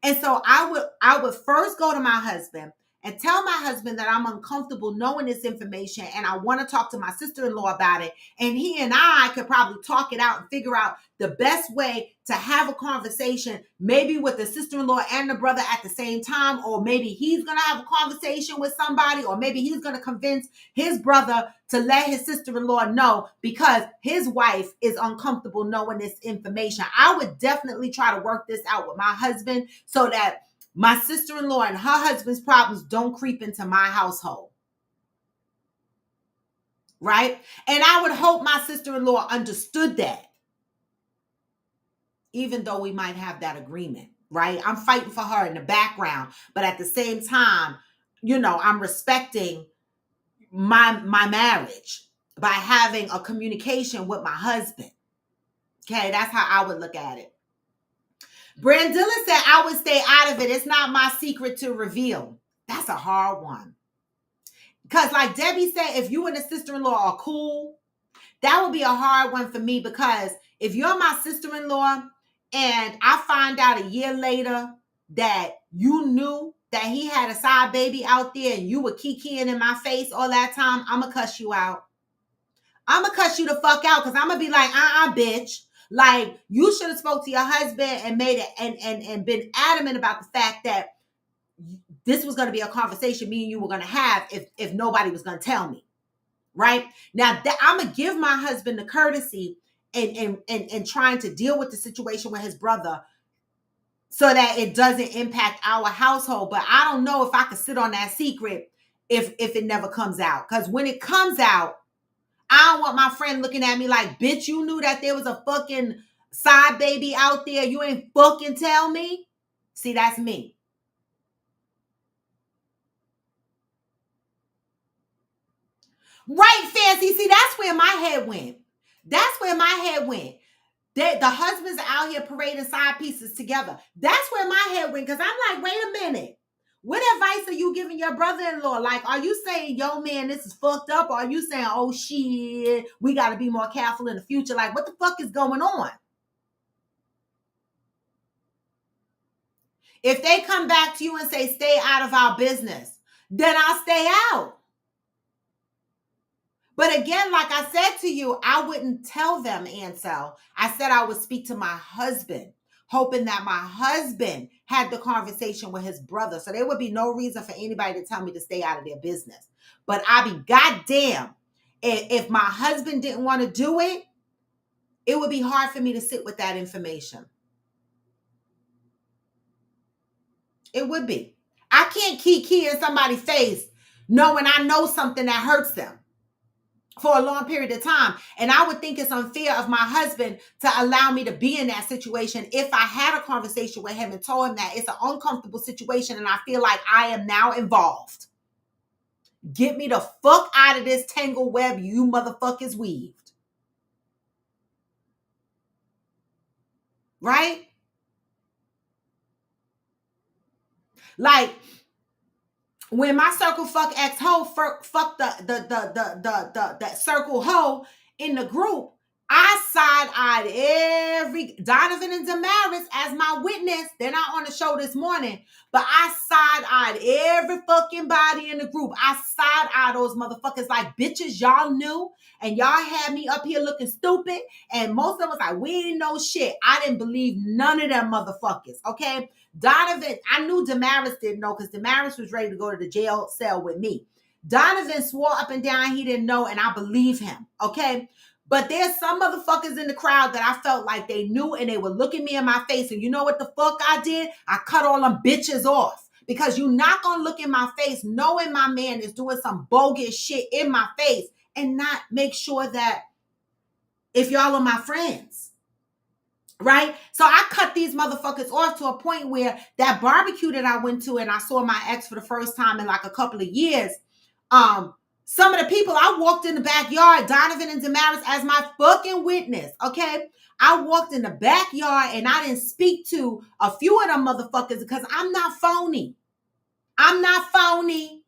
And so I would first go to my husband and tell my husband that I'm uncomfortable knowing this information and I want to talk to my sister-in-law about it. And he and I could probably talk it out and figure out the best way to have a conversation, maybe with the sister-in-law and the brother at the same time, or maybe he's going to have a conversation with somebody, or maybe he's going to convince his brother to let his sister-in-law know because his wife is uncomfortable knowing this information. I would definitely try to work this out with my husband so that my sister-in-law and her husband's problems don't creep into my household. Right? And I would hope my sister-in-law understood that. Even though we might have that agreement, right? I'm fighting for her in the background, but at the same time, I'm respecting my marriage by having a communication with my husband. Okay, that's how I would look at it. Brandilla said, I would stay out of it. It's not my secret to reveal. That's a hard one. Because like Debbie said, if you and the sister-in-law are cool, that would be a hard one for me, because if you're my sister-in-law and I find out a year later that you knew that he had a side baby out there and you were kikiing in my face all that time, I'm going to cuss you out. I'm going to cuss you the fuck out, because I'm going to be like, bitch. Like, you should have spoke to your husband and made it and been adamant about the fact that this was going to be a conversation me and you were going to have if nobody was going to tell me. Right? Now, I'm going to give my husband the courtesy and trying to deal with the situation with his brother so that it doesn't impact our household. But I don't know if I could sit on that secret if it never comes out. Because when it comes out, I don't want my friend looking at me like, bitch, you knew that there was a fucking side baby out there. You ain't fucking tell me. See, that's me. Right, Fancy. See, that's where my head went. The husbands are out here parading side pieces together. That's where my head went, because I'm like, wait a minute. What advice are you giving your brother-in-law? Like, are you saying, yo, man, this is fucked up? Or are you saying, oh, shit, we got to be more careful in the future? Like, what the fuck is going on? If they come back to you and say, stay out of our business, then I'll stay out. But again, like I said to you, I wouldn't tell them, Ansel. I said I would speak to my husband, hoping that my husband had the conversation with his brother. So there would be no reason for anybody to tell me to stay out of their business. But I'd be goddamn if my husband didn't want to do it, it would be hard for me to sit with that information. It would be. I can't kiki in somebody's face knowing I know something that hurts them for a long period of time. And I would think it's unfair of my husband to allow me to be in that situation if I had a conversation with him and told him that it's an uncomfortable situation and I feel like I am now involved. Get me the fuck out of this tangled web you motherfuckers weaved. Right? Like, when my circle fuck ex hoe fuck the circle hoe in the group, I side-eyed every Donovan and Damaris as my witness. They're not on the show this morning, but I side-eyed every fucking body in the group. I side-eyed those motherfuckers like, bitches, y'all knew, and y'all had me up here looking stupid, and most of them was like, we didn't know shit. I didn't believe none of them motherfuckers, okay? Donovan, I knew Damaris didn't know because Damaris was ready to go to the jail cell with me. Donovan swore up and down he didn't know, and I believe him, okay? But there's some motherfuckers in the crowd that I felt like they knew, and they were looking me in my face. And you know what the fuck I did? I cut all them bitches off because you're not going to look in my face knowing my man is doing some bogus shit in my face and not make sure that if y'all are my friends. Right? So I cut these motherfuckers off to a point where that barbecue that I went to and I saw my ex for the first time in like a couple of years, some of the people, I walked in the backyard, Donovan and Damaris as my fucking witness, okay? I walked in the backyard and I didn't speak to a few of them motherfuckers because I'm not phony. I'm not phony.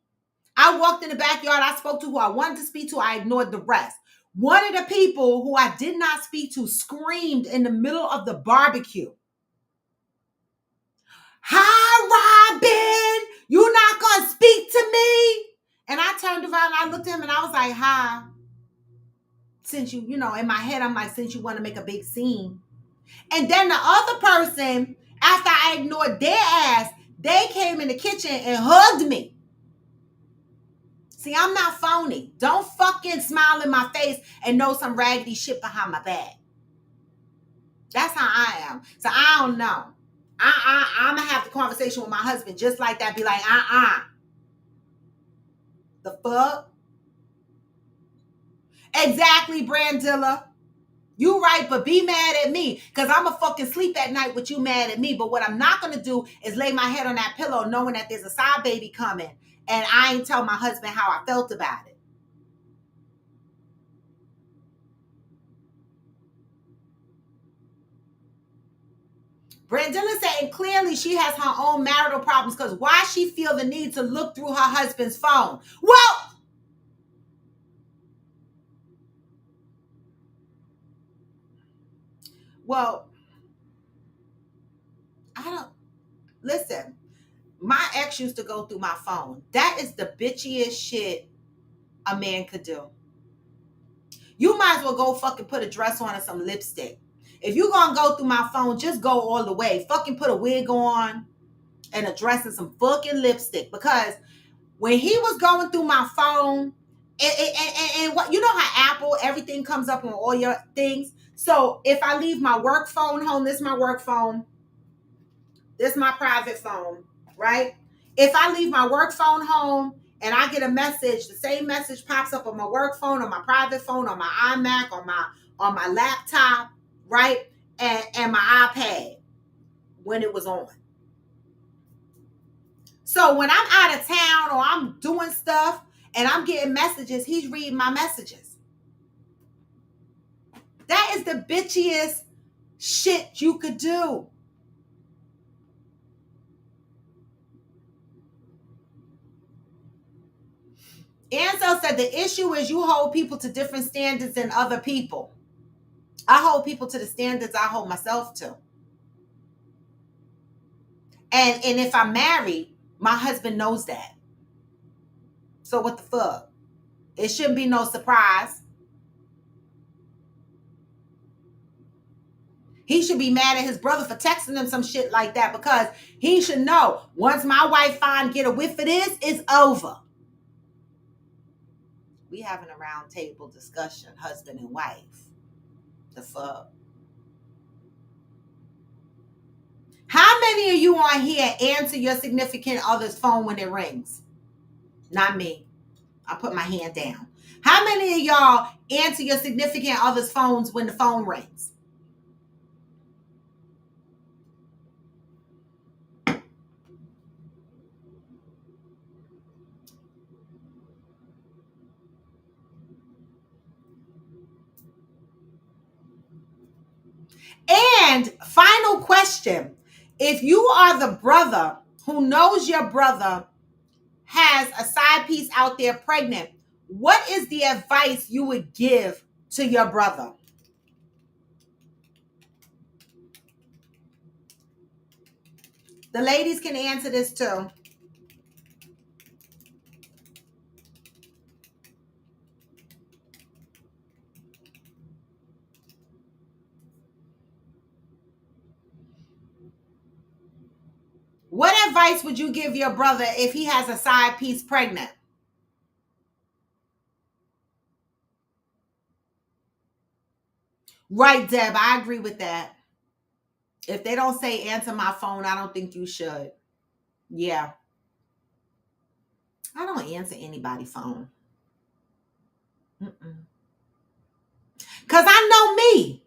I walked in the backyard, I spoke to who I wanted to speak to, I ignored the rest. One of the people who I did not speak to screamed in the middle of the barbecue, "Hi, Robin, you not gonna speak to me?" And I turned around and I looked at him and I was like, "Hi." Since you know, in my head, I'm like, since you want to make a big scene. And then the other person, after I ignored their ass, they came in the kitchen and hugged me. See, I'm not phony. Don't fucking smile in my face and know some raggedy shit behind my back. That's how I am. So I don't know. I'm going to have the conversation with my husband just like that. Be like, The fuck? Exactly, Brandilla. You right, but be mad at me because I'm going to fucking sleep at night with you mad at me. But what I'm not going to do is lay my head on that pillow knowing that there's a side baby coming and I ain't tell my husband how I felt about it. Brandilla said, and clearly she has her own marital problems because why she feel the need to look through her husband's phone? Well, I don't, listen, my ex used to go through my phone. That is the bitchiest shit a man could do. You might as well go fucking put a dress on and some lipstick. If you gonna go through my phone, just go all the way. Fucking put a wig on and a dress and some fucking lipstick. Because when he was going through my phone, and what you know how Apple, everything comes up on all your things. So if I leave my work phone home, this is my work phone, this is my private phone, right? If I leave my work phone home and I get a message, the same message pops up on my work phone, on my private phone, on my iMac, on my laptop, right? And my iPad when it was on. So when I'm out of town or I'm doing stuff and I'm getting messages, he's reading my messages. That is the bitchiest shit you could do. Ansel said the issue is you hold people to different standards than other people. I hold people to the standards I hold myself to. And if I'm married, my husband knows that. So what the fuck? It shouldn't be no surprise. He should be mad at his brother for texting him some shit like that because he should know once my wife get a whiff of this, it's over. We having a round table discussion, husband and wife. The fuck? How many of you on here answer your significant other's phone when it rings? Not me. I put my hand down. How many of y'all answer your significant other's phones when the phone rings? And final question. If you are the brother who knows your brother has a side piece out there pregnant, what is the advice you would give to your brother? The ladies can answer this too. What advice would you give your brother if he has a side piece pregnant? Right, Deb. I agree with that. If they don't say answer my phone, I don't think you should. Yeah. I don't answer anybody's phone. Mm-mm. Cause I know me.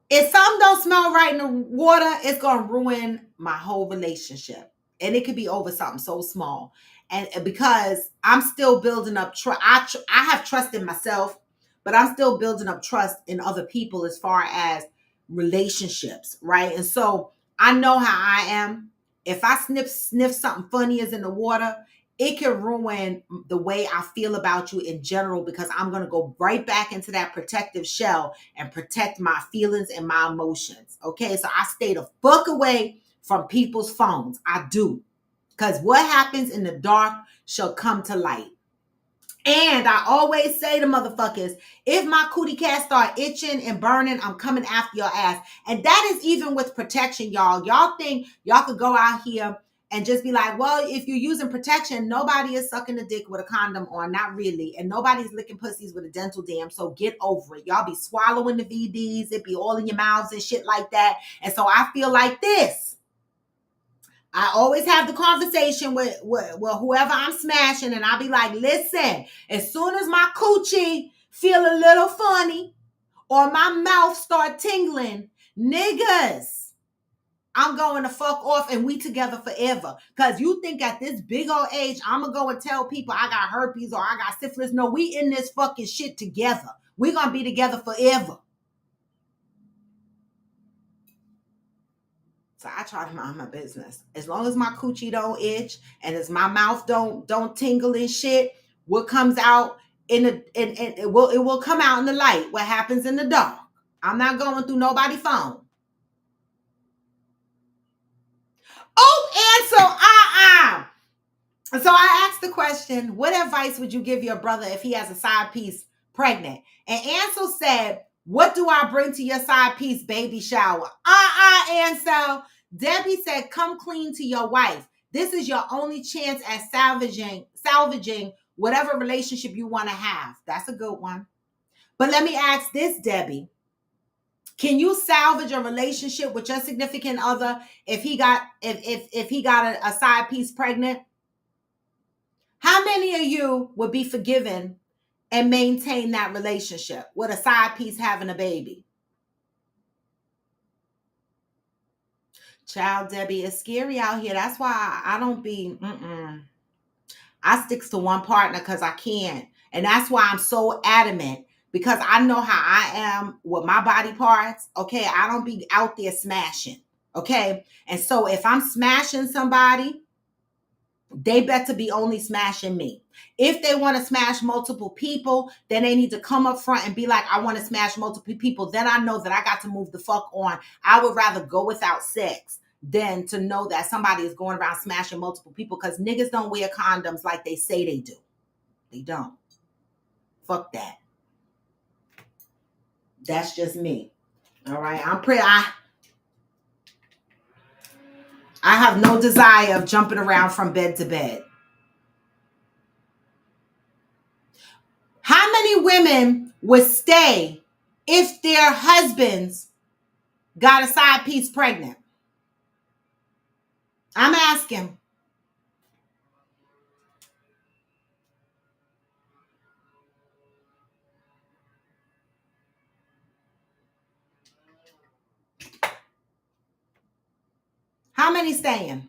If something don't smell right in the water, it's gonna ruin my whole relationship, and it could be over something so small. And because I'm still building up trust, I have trust in myself, but I'm still building up trust in other people as far as relationships, right? And so I know how I am. If I sniff something funny is in the water, it can ruin the way I feel about you in general, because I'm gonna go right back into that protective shell and protect my feelings and my emotions. Okay, so I stay the fuck away from people's phones. I do. Because what happens in the dark shall come to light. And I always say to motherfuckers, if my cootie cat start itching and burning, I'm coming after your ass. And that is even with protection, y'all. Y'all think y'all could go out here and just be like, well, if you're using protection, nobody is sucking a dick with a condom on. Not really. And nobody's licking pussies with a dental dam. So get over it. Y'all be swallowing the VDs. It be all in your mouths and shit like that. And so I feel like this. I always have the conversation with whoever I'm smashing, and I'll be like, listen, as soon as my coochie feel a little funny or my mouth start tingling, niggas, I'm going to fuck off and we together forever. Because you think at this big old age, I'm going to go and tell people I got herpes or I got syphilis. No, we in this fucking shit together. We're going to be together forever. So I try to mind my business. As long as my coochie don't itch and as my mouth don't tingle and shit, what comes out in it will come out in the light. What happens in the dark. I'm not going through nobody's phone. Oh, and so I asked the question, what advice would you give your brother if he has a side piece pregnant? And Ansel said, what do I bring to your side piece baby shower? Ansel. Debbie said, come clean to your wife. This is your only chance at salvaging whatever relationship you want to have. That's a good one. But let me ask this, Debbie. Can you salvage a relationship with your significant other if he got if he got a side piece pregnant? How many of you would be forgiven and maintain that relationship with a side piece having a baby? Child, Debbie, it's scary out here. That's why I don't be, I sticks to one partner because I can't. And that's why I'm so adamant, because I know how I am with my body parts. Okay, I don't be out there smashing. Okay, and so if I'm smashing somebody, they better be only smashing me. If they want to smash multiple people, then they need to come up front and be like, I want to smash multiple people. Then I know that I got to move the fuck on. I would rather go without sex than to know that somebody is going around smashing multiple people, because niggas don't wear condoms like they say they do. They don't. Fuck that. That's just me. All right. I have no desire of jumping around from bed to bed. How many women would stay if their husbands got a side piece pregnant? I'm asking. How many staying?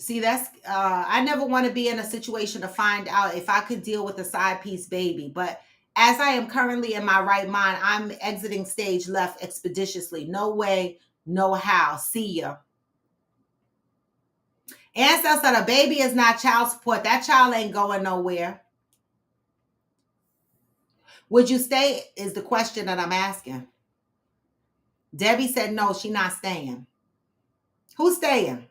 See, that's I never want to be in a situation to find out if I could deal with a side piece baby. But as I am currently in my right mind, I'm exiting stage left expeditiously. No way, no how. See ya. Ansel said a baby is not child support. That child ain't going nowhere. Would you stay? Is the question that I'm asking. Debbie said no, she not staying. Who's staying?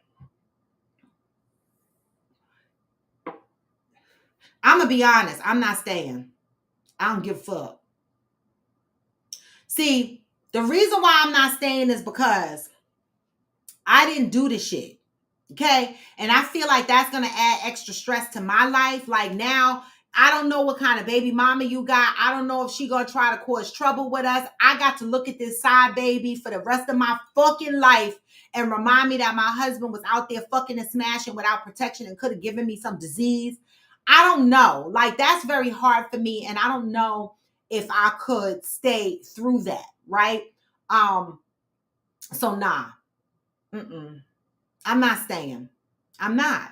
I'm gonna be honest. I'm not staying. I don't give a fuck. See, the reason why I'm not staying is because I didn't do the shit. Okay. And I feel like that's going to add extra stress to my life. Like now, I don't know what kind of baby mama you got. I don't know if she going to try to cause trouble with us. I got to look at this side baby for the rest of my fucking life and remind me that my husband was out there fucking and smashing without protection and could have given me some disease. I don't know. Like that's very hard for me. And I don't know if I could stay through that. Right. So nah. Mm-mm. I'm not staying. I'm not.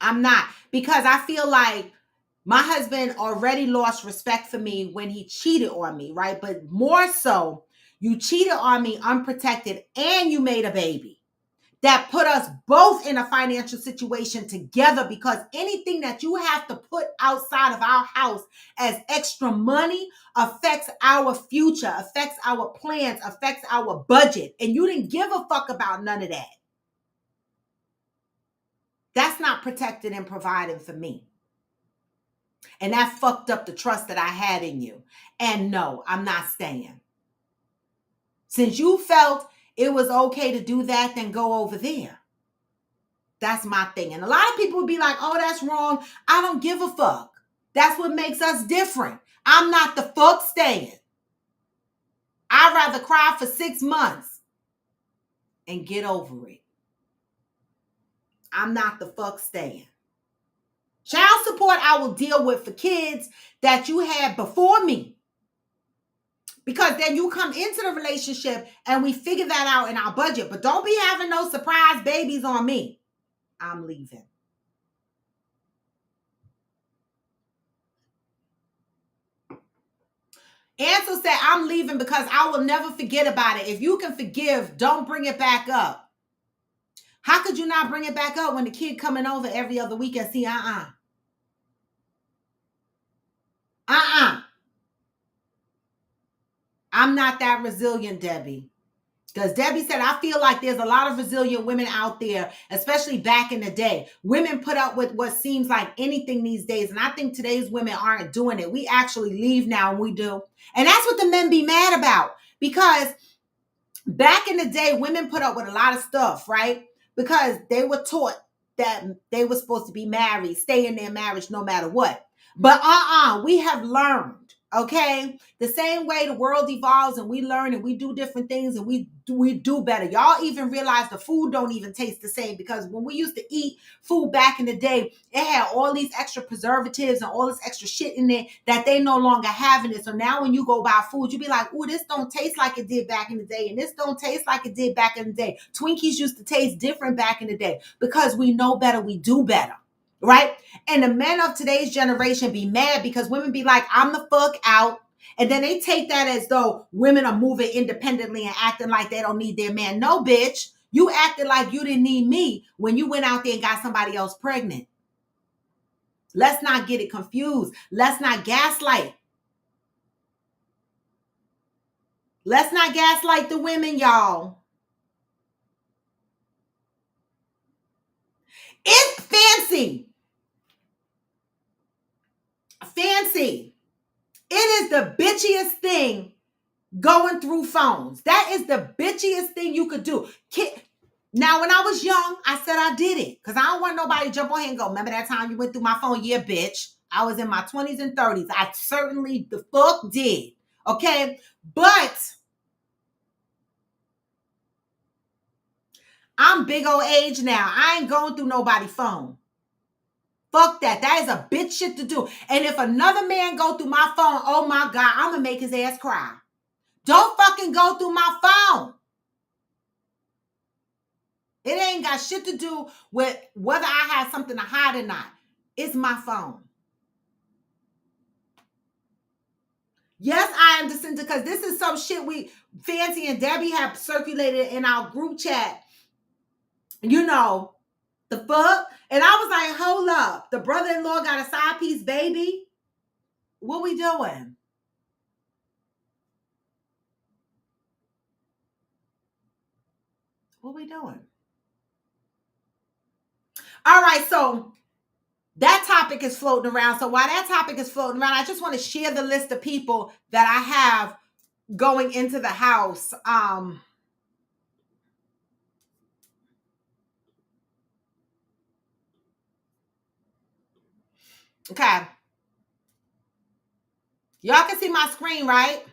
I'm not. Because I feel like my husband already lost respect for me when he cheated on me, right? But more so, you cheated on me unprotected and you made a baby. That put us both in a financial situation together because anything that you have to put outside of our house as extra money affects our future, affects our plans, affects our budget. And you didn't give a fuck about none of that. That's not protected and providing for me. And that fucked up the trust that I had in you. And no, I'm not staying. Since you felt it was okay to do that, then go over there. That's my thing. And a lot of people would be like, oh, that's wrong. I don't give a fuck. That's what makes us different. I'm not the fuck staying. I'd rather cry for 6 months and get over it. I'm not the fuck staying. Child support I will deal with for kids that you had before me. Because then you come into the relationship and we figure that out in our budget. But don't be having no surprise babies on me. I'm leaving. Ansel said, I'm leaving because I will never forget about it. If you can forgive, don't bring it back up. How could you not bring it back up when the kid coming over every other weekend? See, I'm not that resilient, Debbie. Because Debbie said, I feel like there's a lot of resilient women out there, especially back in the day. Women put up with what seems like anything these days. And I think today's women aren't doing it. We actually leave now and we do. And that's what the men be mad about. Because back in the day, women put up with a lot of stuff, right? Because they were taught that they were supposed to be married, stay in their marriage no matter what. But we have learned, okay? The same way the world evolves and we learn and we do different things and we do better. Y'all even realize the food don't even taste the same because when we used to eat food back in the day, it had all these extra preservatives and all this extra shit in there that they no longer have in it. So now when you go buy food, you be like, oh, this don't taste like it did back in the day. And this don't taste like it did back in the day. Twinkies used to taste different back in the day because we know better, we do better. Right? And the men of today's generation be mad because women be like, I'm the fuck out. And then they take that as though women are moving independently and acting like they don't need their man. No, bitch. You acted like you didn't need me when you went out there and got somebody else pregnant. Let's not get it confused. Let's not gaslight. Let's not gaslight the women, y'all. It's fancy. Fancy. It is the bitchiest thing going through phones. That is the bitchiest thing you could do. Now, when I was young, I said I did it because I don't want nobody to jump on here and go, remember that time you went through my phone? Yeah, bitch. I was in my 20s and 30s. I certainly the fuck did. Okay? But I'm big old age now. I ain't going through nobody's phone. Fuck that. That is a bitch shit to do. And if another man go through my phone, oh my God, I'm going to make his ass cry. Don't fucking go through my phone. It ain't got shit to do with whether I have something to hide or not. It's my phone. Yes, I understand, because this is some shit we Fancy and Debbie have circulated in our group chat. You know, the fuck? And I was like, hold up. The brother-in-law got a side piece baby. What we doing? What we doing? All right, so that topic is floating around. So while that topic is floating around, I just want to share the list of people that I have going into the house. Okay. Y'all can see my screen, right?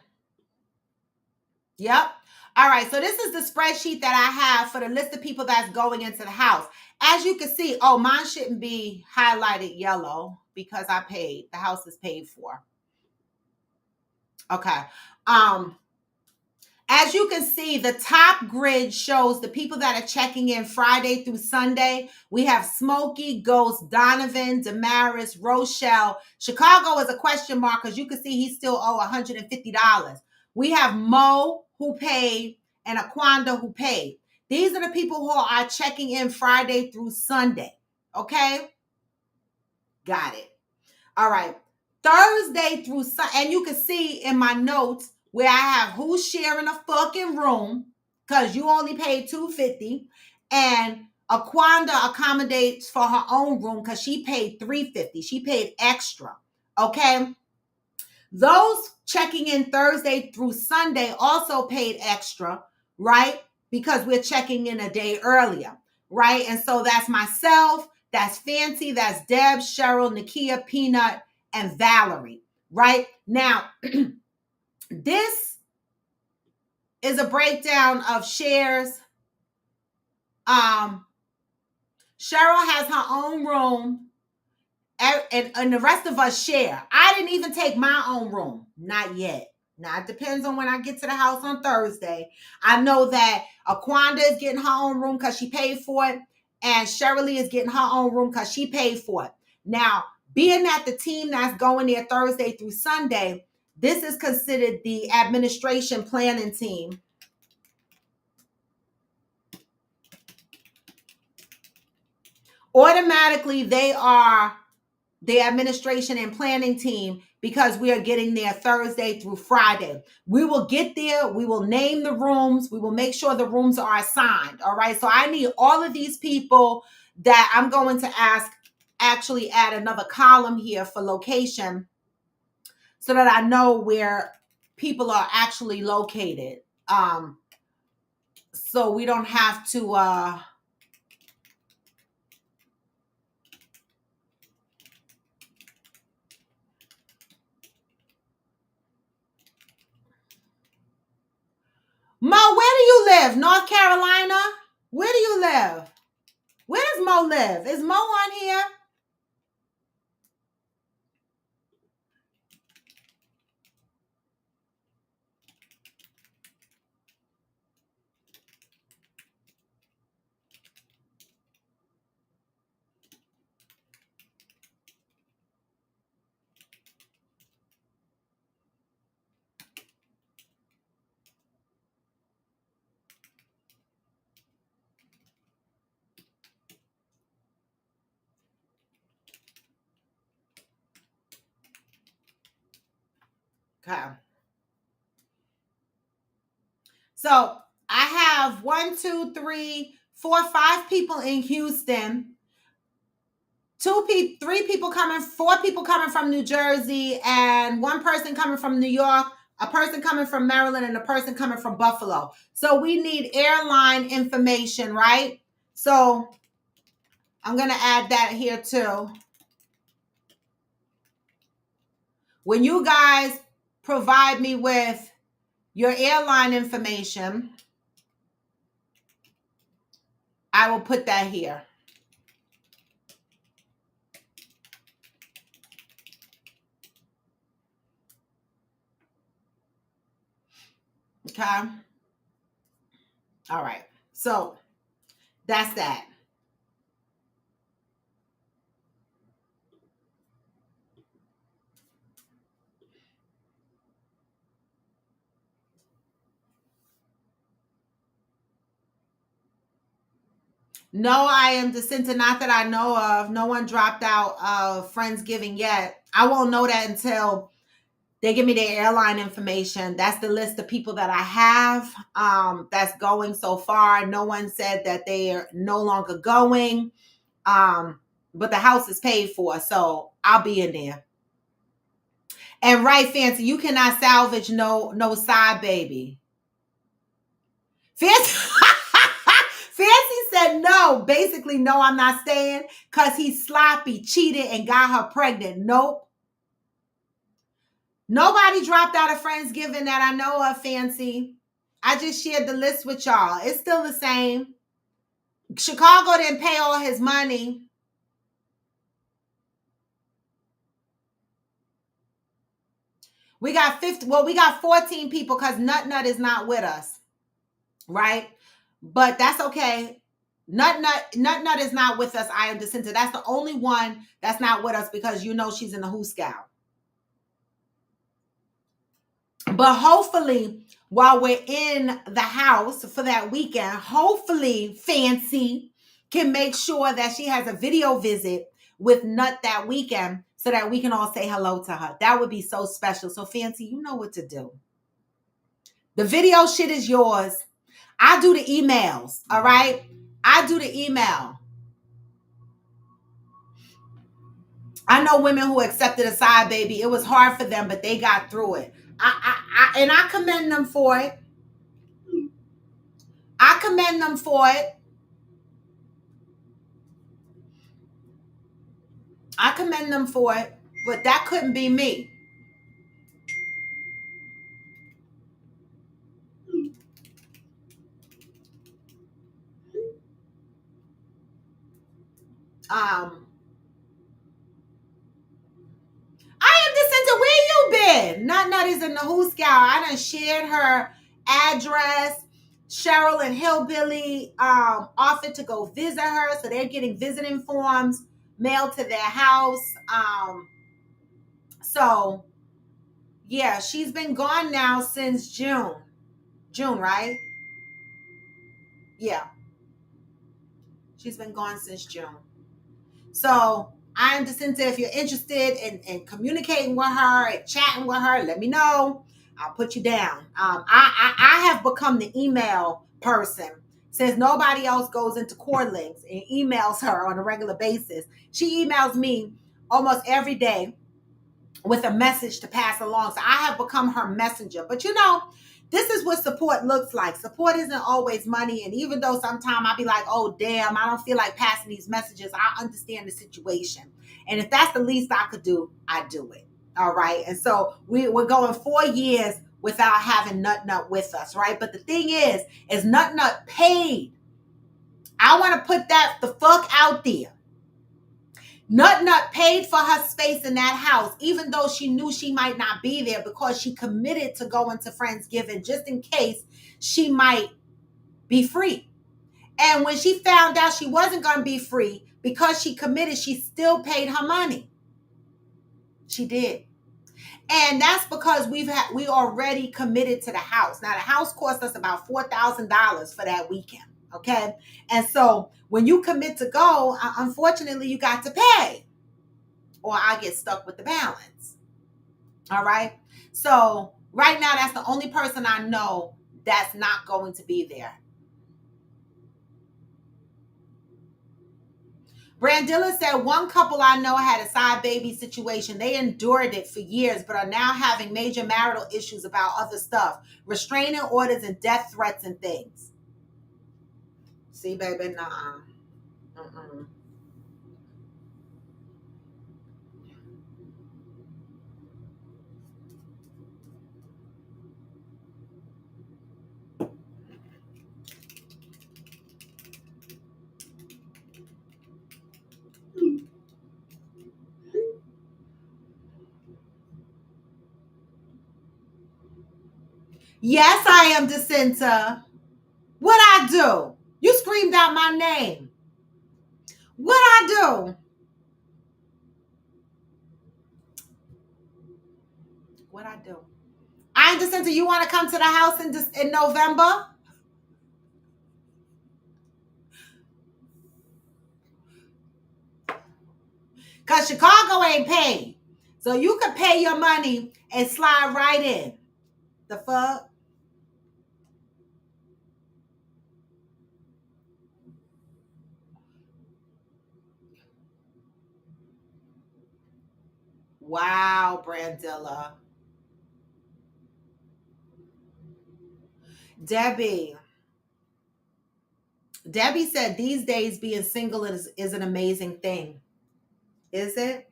Yep. All right. So this is the spreadsheet that I have for the list of people that's going into the house. As you can see, oh, mine shouldn't be highlighted yellow because I paid. The house is paid for. Okay. As you can see, the top grid shows the people that are checking in Friday through Sunday. We have Smokey, Ghost, Donovan, Damaris, Rochelle. Chicago is a question mark because you can see he still owe $150. We have Mo, who paid, and Aquanda, who paid. These are the people who are checking in Friday through Sunday. Okay? Got it. All right. Thursday through Sunday, and you can see in my notes where I have who's sharing a fucking room, because you only paid $250, and Aquanda accommodates for her own room because she paid $350. She paid extra. Okay. Those checking in Thursday through Sunday also paid extra, right? Because we're checking in a day earlier, right? And so that's myself, that's Fancy, that's Deb, Cheryl, Nakia, Peanut, and Valerie, right? Now, this is a breakdown of shares. Cheryl has her own room, and the rest of us share. I didn't even take my own room. Not yet. Now, it depends on when I get to the house on Thursday. I know that Aquanda is getting her own room because she paid for it, and Shirley is getting her own room because she paid for it. Now, being that the team that's going there Thursday through Sunday, this is considered the administration planning team. Automatically, they are the administration and planning team because we are getting there Thursday through Friday. We will get there. We will name the rooms. We will make sure the rooms are assigned. All right. So I need all of these people that I'm going to ask actually add another column here for location so that I know where people are actually located. So we don't have to Mo, where do you live? North Carolina? Where do you live? Where does Mo live? Is Mo on here? Okay. So I have 1, 2, 3, 4, 5 people in Houston. 3 people coming, 4 people coming from New Jersey, and 1 person coming from New York, a person coming from Maryland, and a person coming from Buffalo. So we need airline information, right? So I'm going to add that here too. When you guys provide me with your airline information, I will put that here. Okay. All right. So That's that. No, I am Jacinta, not that I know of. No one dropped out of Friendsgiving yet. I won't know that until they give me their airline information. That's the list of people that I have that's going so far. No one said that they are no longer going. But the house is paid for, so I'll be in there. And right, Fancy, you cannot salvage no side baby. Fancy Fancy said no. Basically, no, I'm not staying because he's sloppy, cheated, and got her pregnant. Nope. Nobody dropped out of Friendsgiving that I know of, Fancy. I just shared the list with y'all. It's still the same. Chicago didn't pay all his money. We got 50. Well, we got 14 people because Nut is not with us, right? But that's okay. Nut is not with us. I am Jacinta. That's the only one that's not with us because you know she's in the Who Scout. But hopefully, while we're in the house for that weekend, hopefully Fancy can make sure that she has a video visit with Nut that weekend so that we can all say hello to her. That would be so special. So Fancy, you know what to do. The video shit is yours. I do the emails, all right? I do the email. I know women who accepted a side baby. It was hard for them, but they got through it. And I commend them for it. I commend them for it. I commend them for it. But that couldn't be me. Um, I am Jacinta. Where you been? Nut is in the Who Scout. I done shared her address. Cheryl and Hillbilly offered to go visit her, so they're getting visiting forms mailed to their house. So yeah, she's been gone now since June. June, right? Yeah, she's been gone since June. So I'm Jacinta. If you're interested in communicating with her and chatting with her, let me know. I'll put you down. I have become the email person since nobody else goes into Core Links and emails her on a regular basis. She emails me almost every day with a message to pass along. So I have become her messenger. But you know, this is what support looks like. Support isn't always money. And even though sometimes I'll be like, oh, damn, I don't feel like passing these messages, I understand the situation. And if that's the least I could do, I do it. All right. And so we're going 4 years without having Nut with us. Right. But the thing is Nut paid. I want to put that the fuck out there. Nut paid for her space in that house, even though she knew she might not be there because she committed to going to Friendsgiving just in case she might be free. And when she found out she wasn't going to be free because she committed, she still paid her money. She did. And that's because we already committed to the house. Now the house cost us about $4,000 for that weekend. Okay. And so when you commit to go, unfortunately you got to pay, or I get stuck with the balance. All right. So right now, that's the only person I know that's not going to be there. Brandilla said one couple I know had a side baby situation. They endured it for years, but are now having major marital issues about other stuff, restraining orders and death threats and things. See, baby, nah. Mm-mm. Yes, I am Jacinta. What I do? You screamed out my name. What I do? What I do? I ain't Jacinta, you want to come to the house in November? Because Chicago ain't paid. So you could pay your money and slide right in. The fuck? Wow, Brandilla. Debbie. Debbie said these days being single is an amazing thing. Is it?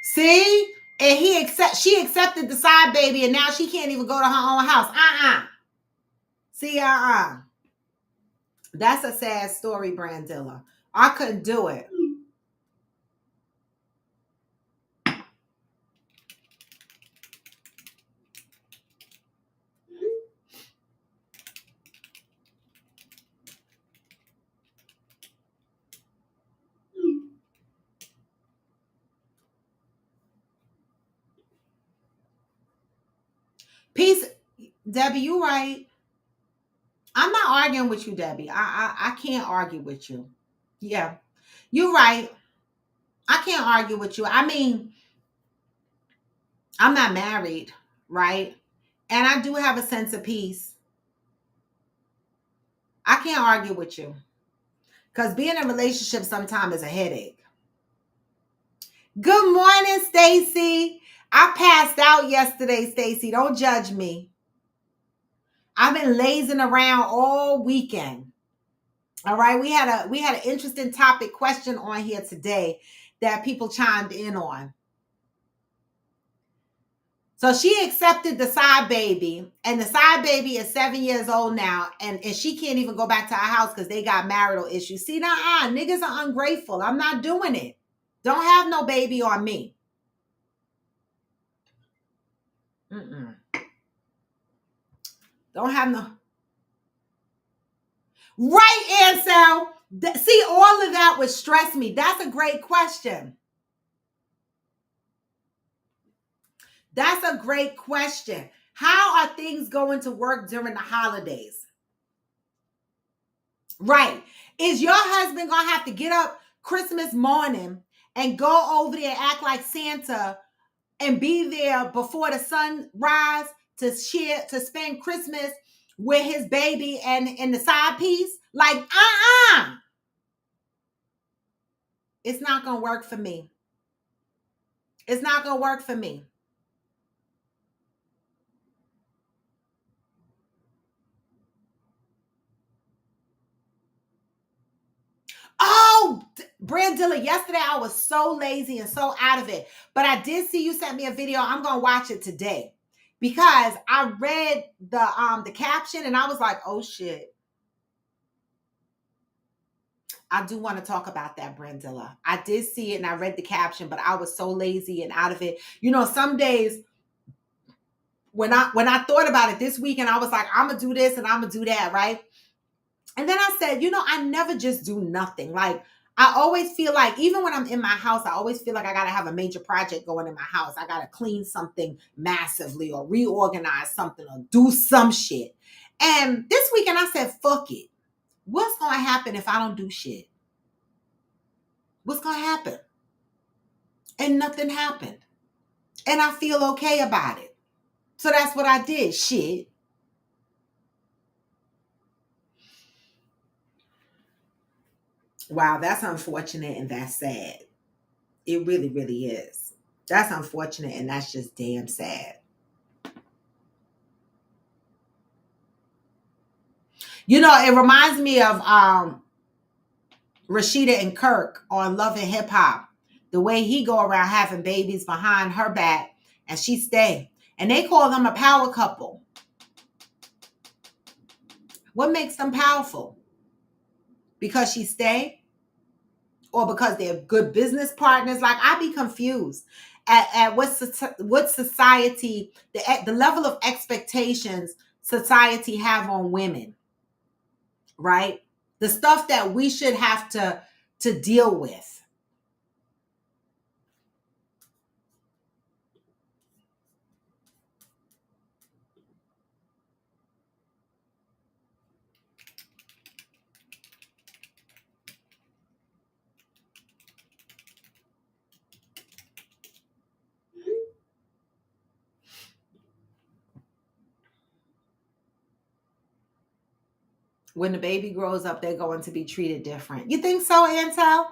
See? And she accepted the side baby and now she can't even go to her own house. See, That's a sad story, Brandilla. I couldn't do it. Peace, Debbie, you right. I'm not arguing with you, Debbie. I can't argue with you. Yeah, you're right. I can't argue with you. I mean, I'm not married, right? And I do have a sense of peace. I can't argue with you because being in a relationship sometimes is a headache. Good morning, Stacy. I passed out yesterday, Stacy. Don't judge me. I've been lazing around all weekend. All right, we had an interesting topic question on here today that people chimed in on. So she accepted the side baby, and the side baby is 7 years old now, and she can't even go back to our house because they got marital issues. See, niggas are ungrateful. I'm not doing it. Don't have no baby on me. Mm-mm. Don't have no. Right, Ansel. See, all of that would stress me. That's a great question. That's a great question. How are things going to work during the holidays? Right. Is your husband going to have to get up Christmas morning and go over there and act like Santa and be there before the sun rise to spend Christmas with his baby and the side piece? Like, it's not going to work for me. It's not going to work for me. Oh, Brandilla, yesterday I was so lazy and so out of it. But I did see you sent me a video. I'm going to watch it today because I read the caption and I was like, "Oh shit." I do want to talk about that, Brandilla. I did see it and I read the caption, but I was so lazy and out of it. You know, some days when I thought about it this weekend, I was like, I'm gonna do this and I'm gonna do that, right? And then I said, I never just do nothing. Like, I always feel like, even when I'm in my house, I always feel like I got to have a major project going in my house. I got to clean something massively or reorganize something or do some shit. And this weekend I said, fuck it. What's going to happen if I don't do shit? What's going to happen? And nothing happened. And I feel okay about it. So that's what I did. Shit. Wow, that's unfortunate and that's sad. It really, really is. That's unfortunate and that's just damn sad. It reminds me of Rashida and Kirk on Love and Hip Hop. The way he go around having babies behind her back and she stay. And they call them a power couple. What makes them powerful? Because she stay? Or because they're good business partners? Like, I be confused at what society, the level of expectations society have on women, right? The stuff that we should have to deal with. When the baby grows up, they're going to be treated different. You think so, Antel?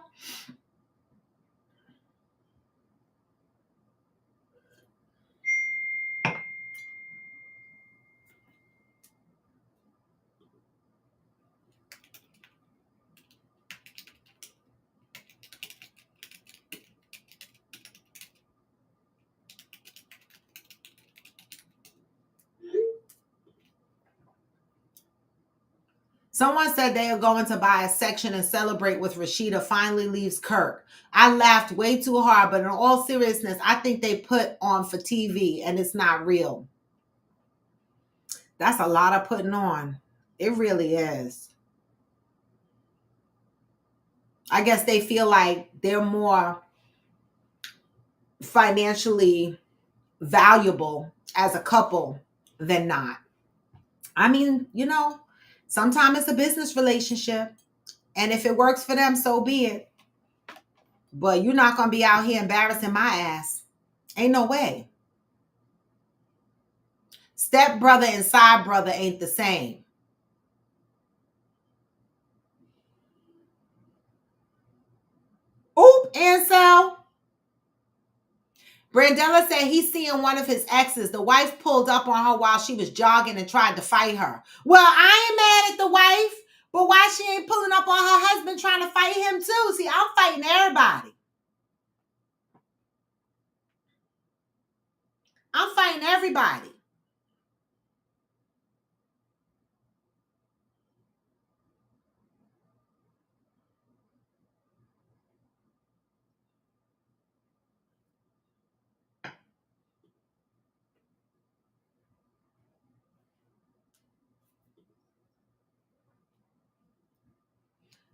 Someone said they are going to buy a section and celebrate with Rashida finally leaves Kirk. I laughed way too hard, but in all seriousness, I think they put on for TV and it's not real. That's a lot of putting on. It really is. I guess they feel like they're more financially valuable as a couple than not. I mean, sometimes it's a business relationship. And if it works for them, so be it. But you're not going to be out here embarrassing my ass. Ain't no way. Step brother and side brother ain't the same. Oop, Ansel. Brandella said he's seeing one of his exes. The wife pulled up on her while she was jogging and tried to fight her. Well, I ain't mad at the wife, but why she ain't pulling up on her husband trying to fight him too? See, I'm fighting everybody. I'm fighting everybody.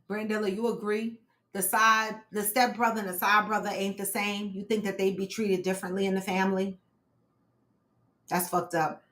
Brandilla, you agree? The step brother and the side brother ain't the same. You think that they'd be treated differently in the family? That's fucked up.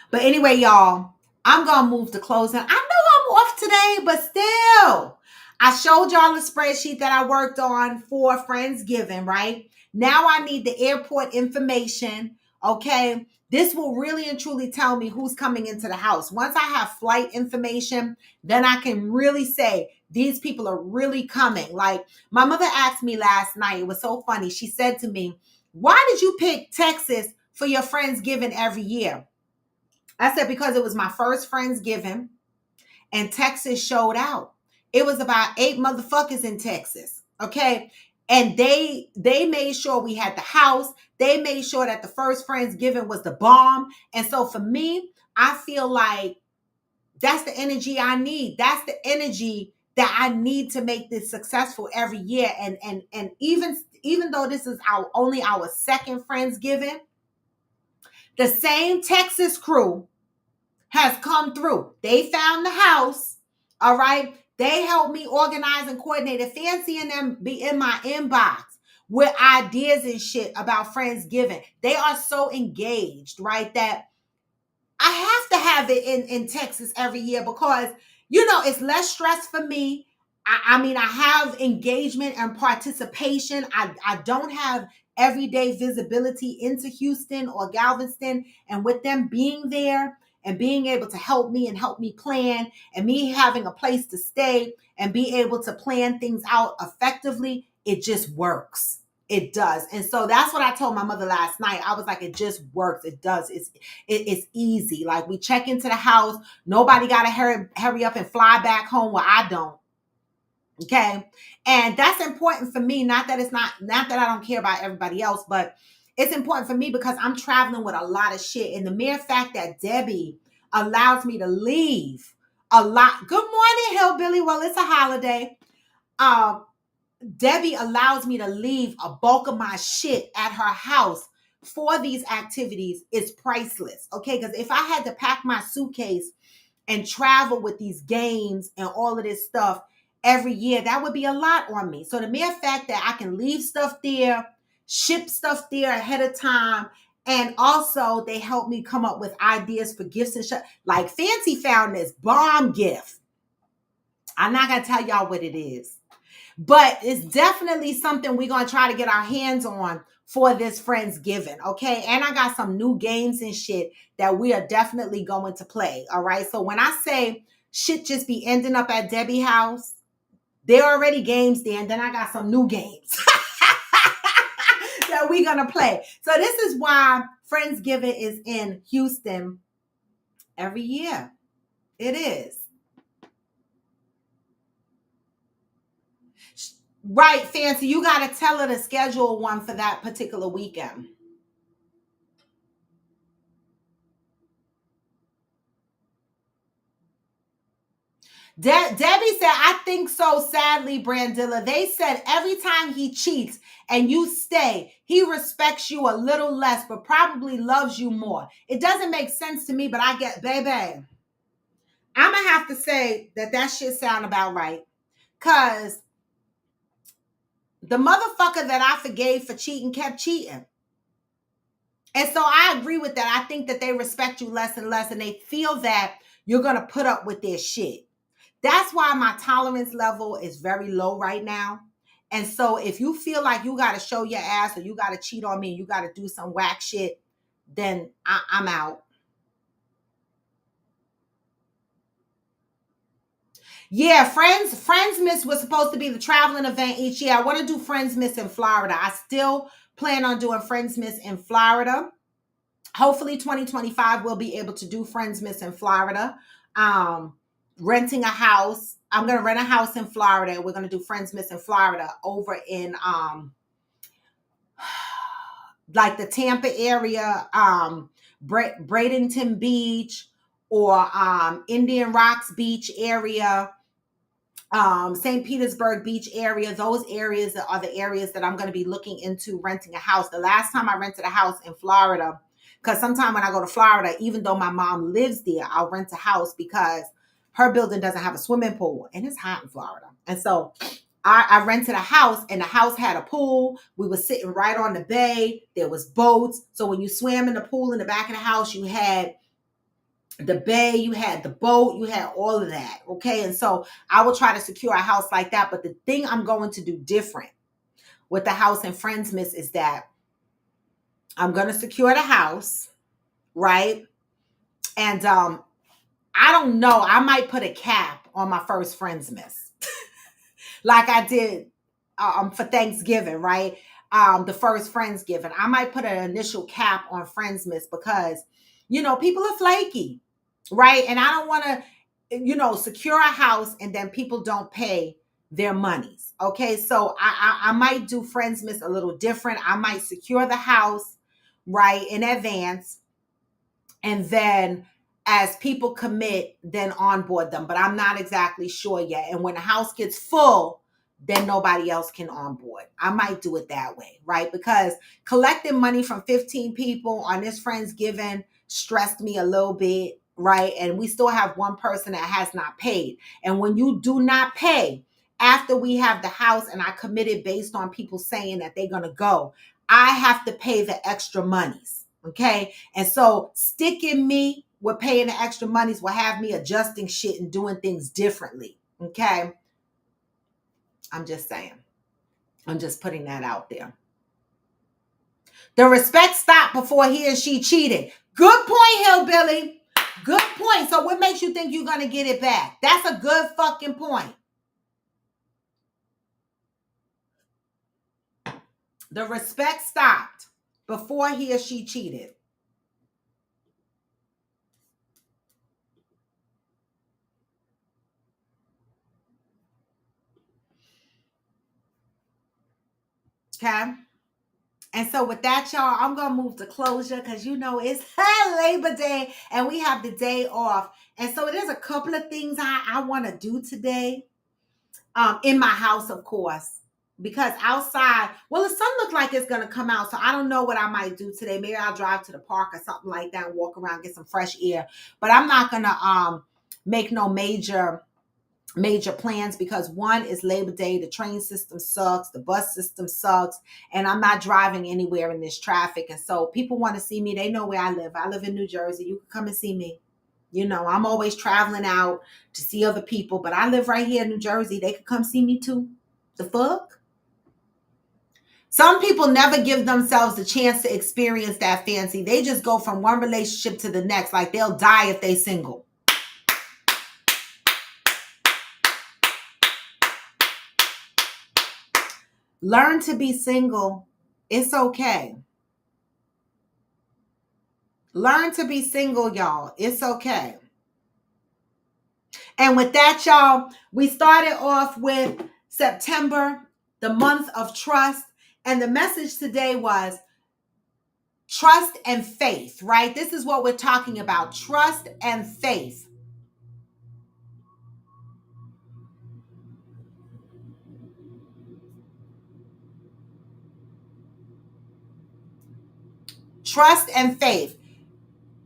But anyway, y'all, I'm going to move to closing. I know I'm off today, but still, I showed y'all the spreadsheet that I worked on for Friendsgiving, right? Now I need the airport information, okay? This will really and truly tell me who's coming into the house. Once I have flight information, then I can really say these people are really coming. Like, my mother asked me last night, it was so funny. She said to me, why did you pick Texas for your Friendsgiving every year? I said, because it was my first Friendsgiving and Texas showed out. It was about 8 motherfuckers in Texas. Okay. And they made sure we had the house. They made sure that the first Friendsgiving was the bomb. And so for me, I feel like that's the energy I need. That's the energy that I need to make this successful every year. And even though this is only our second Friendsgiving, the same Texas crew has come through. They found the house. All right. They helped me organize and coordinate it. Fancy and them be in my inbox with ideas and shit about Friendsgiving. They are so engaged, right? That I have to have it in Texas every year because, it's less stress for me. I mean, I have engagement and participation. I don't have everyday visibility into Houston or Galveston. And with them being there and being able to help me plan and me having a place to stay and be able to plan things out effectively, it just works. It does. And so that's what I told my mother last night. I was like, it just works. It does. It's easy. Like, we check into the house. Nobody got to hurry up and fly back home where I don't. Okay. And that's important for me. Not that I don't care about everybody else, but It's important for me because I'm traveling with a lot of shit. And the mere fact that Debbie allows me to leave a lot. Good morning, Hillbilly. Well, it's a holiday. Um, Debbie allows me to leave a bulk of my shit at her house for these activities is priceless. Okay. Because if I had to pack my suitcase and travel with these games and all of this stuff every year, that would be a lot on me. So the mere fact that I can leave stuff there, ship stuff there ahead of time, and also they help me come up with ideas for gifts and shit. Like Fancy found this bomb gift. I'm not gonna tell y'all what it is, but it's definitely something we're gonna try to get our hands on for this Friendsgiving, okay? And I got some new games and shit that we are definitely going to play, all right? So when I say shit just be ending up at Debbie house, there are already games there, and then I got some new games that we're gonna play. So this is why Friendsgiving is in Houston every year. It is. Right, Fancy, you got to tell her to schedule one for that particular weekend. Debbie said, I think so, sadly, Brandilla. They said every time he cheats and you stay, he respects you a little less, but probably loves you more. It doesn't make sense to me, but I get, baby, I'm going to have to say that shit sound about right. Because the motherfucker that I forgave for cheating kept cheating. And so I agree with that. I think that they respect you less and less, and they feel that you're going to put up with their shit. That's why my tolerance level is very low right now. And so if you feel like you got to show your ass or you got to cheat on me and you got to do some whack shit, then I'm out. Yeah, Friendsmas was supposed to be the traveling event each year. I want to do Friendsmas in Florida. I still plan on doing Friendsmas in Florida. Hopefully 2025 we'll be able to do Friendsmas in Florida. Renting a house. I'm going to rent a house in Florida. We're going to do Friendsmas in Florida over in like the Tampa area, Bradenton Beach, or Indian Rocks Beach area, St. Petersburg Beach area. Those areas are the areas that I'm going to be looking into renting a house. The last time I rented a house in Florida, because sometime when I go to Florida, even though my mom lives there, I'll rent a house because her building doesn't have a swimming pool and it's hot in Florida. And so I rented a house, and the house had a pool. We were sitting right on the bay. There was boats. So when you swam in the pool in the back of the house, you had the bay, you had the boat, you had all of that. Okay. And so I will try to secure a house like that. But the thing I'm going to do different with the house and Friendsmas is that I'm going to secure the house, right? And I don't know, I might put a cap on my first Friendsmas like I did for Thanksgiving, right? The first Friendsgiving. I might put an initial cap on Friendsmas because, people are flaky, right? And I don't want to, secure a house and then people don't pay their monies. Okay, so I might do Friendsmas a little different. I might secure the house, right, in advance, and then as people commit, then onboard them. But I'm not exactly sure yet. And when the house gets full, then nobody else can onboard. I might do it that way, right? Because collecting money from 15 people on this Friendsgiving stressed me a little bit, right? And we still have one person that has not paid. And when you do not pay after we have the house and I committed based on people saying that they're going to go, I have to pay the extra monies. Okay. And so sticking me with paying the extra monies will have me adjusting shit and doing things differently. Okay. I'm just saying. I'm just putting that out there. The respect stopped before he and she cheated. Good point, Hillbilly. Good point. So what makes you think you're going to get it back? That's a good fucking point. The respect stopped before he or she cheated. Okay. And so with that, y'all, I'm going to move to closure because you know it's Labor Day and we have the day off. And so there's a couple of things I want to do today in my house, of course. Because outside, well, the sun looks like it's going to come out. So I don't know what I might do today. Maybe I'll drive to the park or something like that and walk around, get some fresh air. But I'm not going to make no major plans because one is Labor Day. The train system sucks. The bus system sucks. And I'm not driving anywhere in this traffic. And so people want to see me. They know where I live. I live in New Jersey. You can come and see me. You know, I'm always traveling out to see other people, but I live right here in New Jersey. They could come see me too. The fuck? Some people never give themselves the chance to experience that fancy. They just go from one relationship to the next. Like they'll die if they single. Learn to be single. It's okay. Learn to be single, y'all. It's okay. And with that, y'all, we started off with September, the month of trust. And the message today was trust and faith, right? This is what we're talking about. Trust and faith. Trust and faith.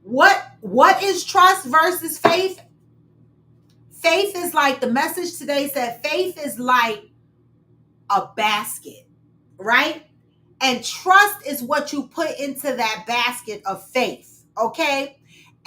What is trust versus faith? Faith is like, the message today said, faith is like a basket, right? And trust is what you put into that basket of faith, okay?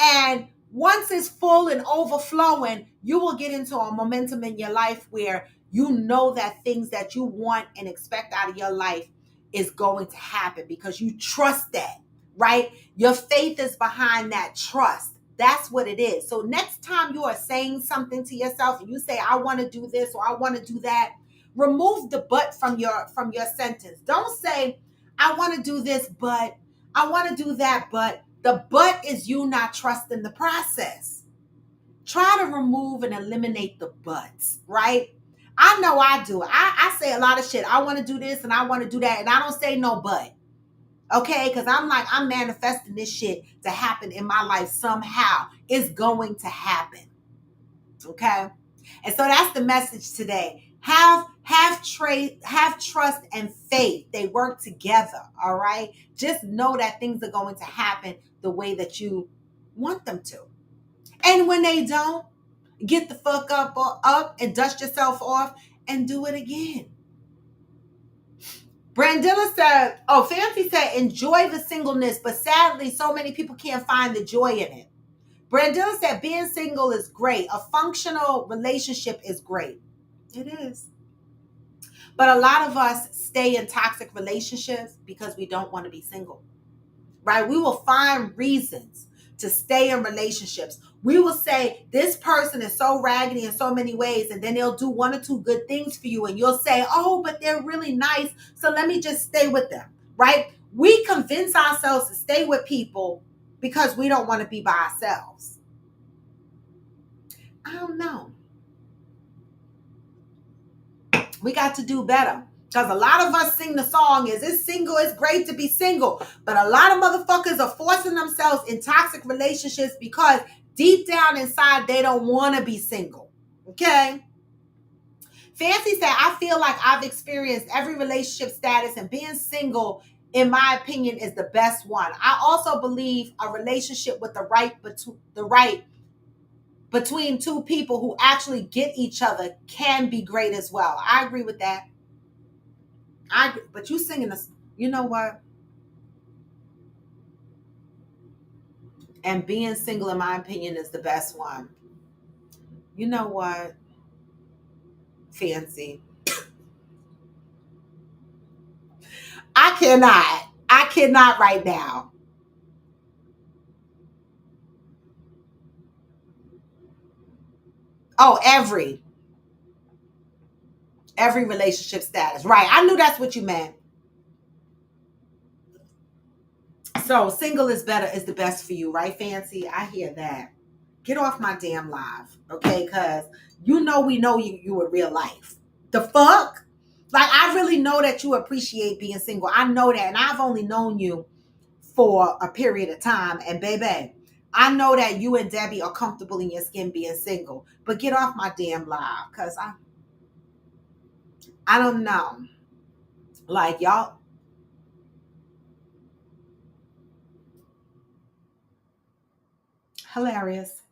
And once it's full and overflowing, you will get into a momentum in your life where you know that things that you want and expect out of your life is going to happen because you trust that, right? Your faith is behind that trust. That's what it is. So next time you are saying something to yourself and you say, I want to do this or I want to do that, remove the but from your sentence. Don't say, I want to do this, but I want to do that, but the but is you not trusting the process. Try to remove and eliminate the buts, right? I know I do. I say a lot of shit. I want to do this and I want to do that, and I don't say no but. Okay, because I'm like, I'm manifesting this shit to happen in my life somehow. It's going to happen. Okay? And so that's the message today. Have trust and faith. They work together, all right? Just know that things are going to happen the way that you want them to. And when they don't, get the fuck up and dust yourself off and do it again. Brandilla said, oh, Fancy said, enjoy the singleness, but sadly, so many people can't find the joy in it. Brandilla said, being single is great. A functional relationship is great. It is. But a lot of us stay in toxic relationships because we don't want to be single, right? We will find reasons to stay in relationships. We will say, this person is so raggedy in so many ways, and then they'll do one or two good things for you, and you'll say, oh, but they're really nice, so let me just stay with them, right? We convince ourselves to stay with people because we don't want to be by ourselves. I don't know. We got to do better. Because a lot of us sing the song is, it's single, it's great to be single. But a lot of motherfuckers are forcing themselves in toxic relationships because deep down inside, they don't want to be single. Okay? Fancy said, I feel like I've experienced every relationship status, and being single, in my opinion, is the best one. I also believe a relationship with the right between two people who actually get each other can be great as well. I agree with that. But you singing this, you know what? And being single, in my opinion, is the best one. You know what? Fancy. I cannot right now. Oh, every relationship status. Right. I knew that's what you meant. So single is better, is the best for you, right, Fancy? I hear that. Get off my damn live, okay? Because we know you in real life. The fuck? Like, I really know that you appreciate being single. I know that. And I've only known you for a period of time. And baby, I know that you and Debbie are comfortable in your skin being single. But get off my damn live. Cause I don't know. Like y'all hilarious.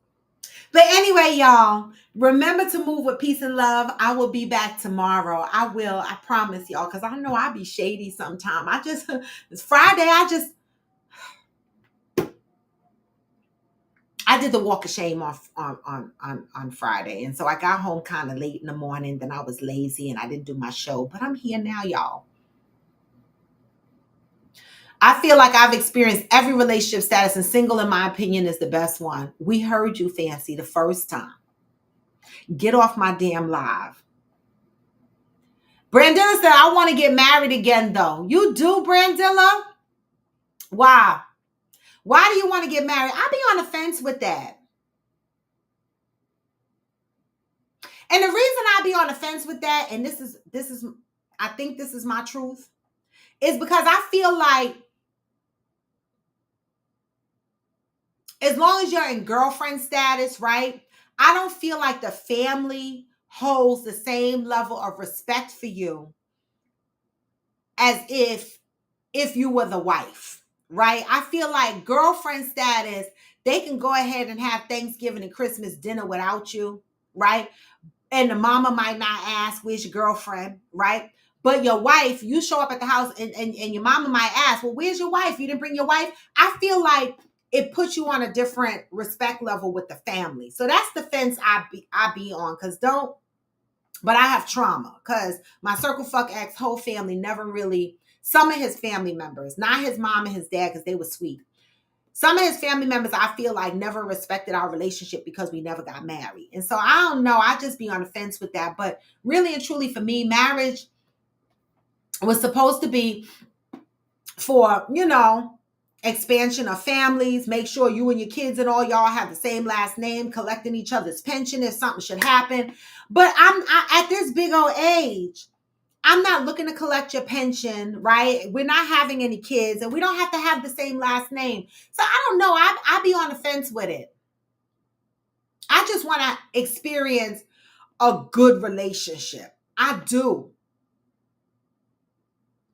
But anyway, y'all, remember to move with peace and love. I will be back tomorrow. I will. I promise y'all. Cause I know I be shady sometime. It's Friday. I did the walk of shame off on Friday. And so I got home kind of late in the morning. Then I was lazy and I didn't do my show. But I'm here now, y'all. I feel like I've experienced every relationship status, and single, in my opinion, is the best one. We heard you, Fancy, the first time. Get off my damn live. Brandilla said, I want to get married again, though. You do, Brandilla? Why? Why do you want to get married? I be on the fence with that. And the reason I be on the fence with that, and this is I think this is my truth, is because I feel like as long as you're in girlfriend status, right? I don't feel like the family holds the same level of respect for you as if you were the wife, right? I feel like girlfriend status, they can go ahead and have Thanksgiving and Christmas dinner without you, right? And the mama might not ask, where's your girlfriend, right? But your wife, you show up at the house and your mama might ask, well, where's your wife? You didn't bring your wife? I feel like it puts you on a different respect level with the family. So that's the fence I be on. Cause but I have trauma because my circle fuck ex whole family never really, some of his family members, not his mom and his dad, because they were sweet. Some of his family members, I feel like, never respected our relationship because we never got married. And so I don't know. I just be on the fence with that. But really and truly for me, marriage was supposed to be for, expansion of families, make sure you and your kids and all y'all have the same last name, collecting each other's pension if something should happen. But at this big old age, I'm not looking to collect your pension, right? We're not having any kids and we don't have to have the same last name. So I don't know. I be on the fence with it. I just want to experience a good relationship. I do.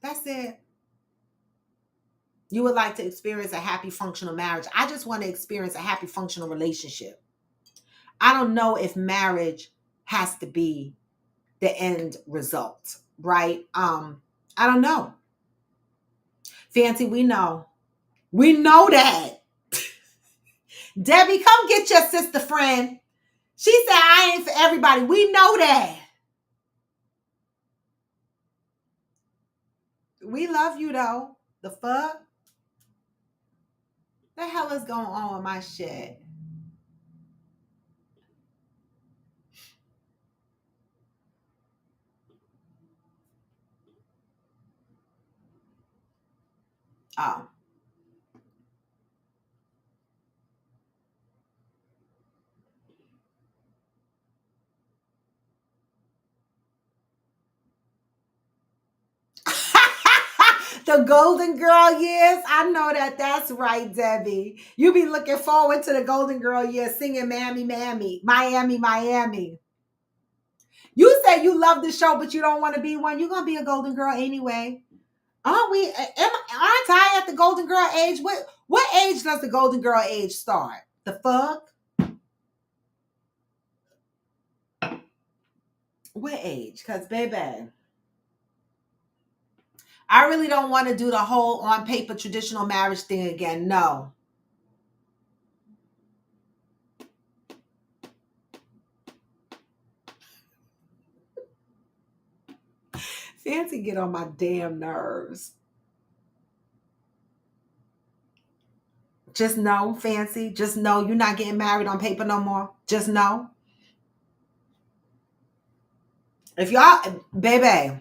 That's it. You would like to experience a happy, functional marriage. I just want to experience a happy, functional relationship. I don't know if marriage has to be the end result, right? I don't know. Fancy, we know. We know that. Debbie, come get your sister friend. She said, I ain't for everybody. We know that. We love you, though. The fuck? The hell is going on with my shit? Oh. The Golden Girl years. I know that. That's right, Debbie. You be looking forward to the Golden Girl years singing Mammy, Mammy, Miami, Miami. You say you love the show, but you don't want to be one. You're going to be a Golden Girl anyway. Aren't we? Aren't I at the Golden Girl age? What age does the Golden Girl age start? The fuck? What age? Because, baby, I really don't want to do the whole on paper traditional marriage thing again. No. Fancy get on my damn nerves. Just know, Fancy. Just know you're not getting married on paper no more. Just know. If y'all, baby,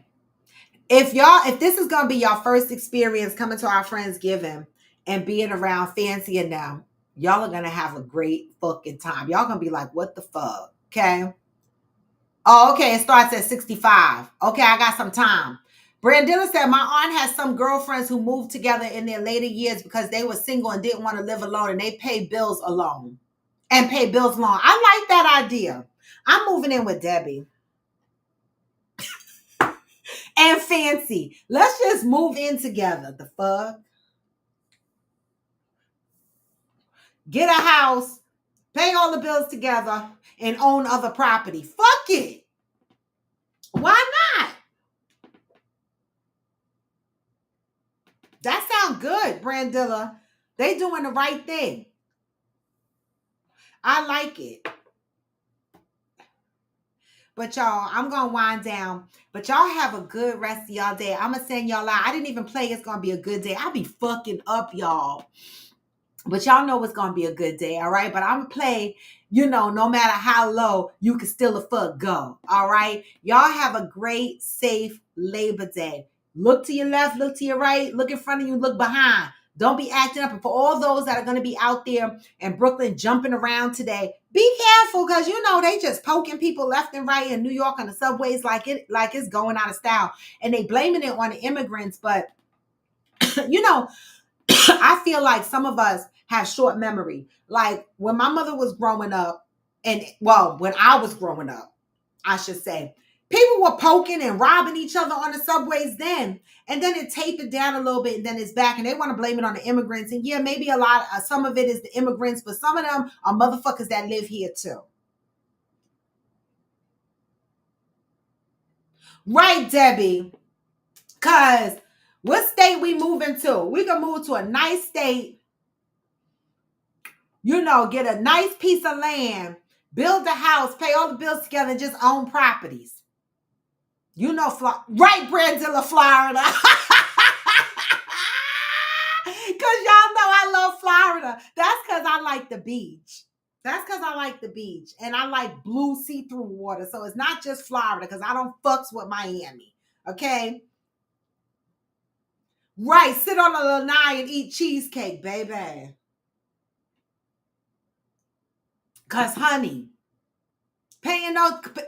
if this is gonna be your first experience coming to our Friendsgiving and being around Fancy and them, y'all are gonna have a great fucking time. Y'all gonna be like, what the fuck? Okay. Oh, okay. It starts at 65. Okay, I got some time. Brandilla said, my aunt has some girlfriends who moved together in their later years because they were single and didn't want to live alone, and they pay bills alone and pay bills alone. I like that idea. I'm moving in with Debbie and Fancy. Let's just move in together. The fuck? Get a house, pay all the bills together, and own other property. Fuck it. Why not? That sounds good, Brandilla. They doing the right thing. I like it. But y'all, I'm going to wind down. But y'all have a good rest of y'all day. I'm going to send y'all out. I didn't even play It's Going to Be a Good Day. I'll be fucking up, y'all. But y'all know it's going to be a good day, all right? But I'm going to play, no matter how low, you can still the fuck go, all right? Y'all have a great, safe Labor Day. Look to your left, look to your right, look in front of you, look behind. Don't be acting up. And for all those that are going to be out there in Brooklyn jumping around today, be careful because, they just poking people left and right in New York on the subways like it's going out of style. And they blaming it on the immigrants. But, I feel like some of us have short memory. Like when my mother was growing up, when I was growing up, I should say, people were poking and robbing each other on the subways then. And then it tapered down a little bit and then it's back and they want to blame it on the immigrants. And yeah, maybe some of it is the immigrants, but some of them are motherfuckers that live here too. Right, Debbie? Because what state we moving to? We can move to a nice state, get a nice piece of land, build a house, pay all the bills together, and just own properties. Right, Brandilla, Florida. Because y'all know I love Florida. That's because I like the beach. And I like blue see-through water. So it's not just Florida because I don't fucks with Miami. Okay? Right. Sit on a lanai and eat cheesecake, baby. Because, honey,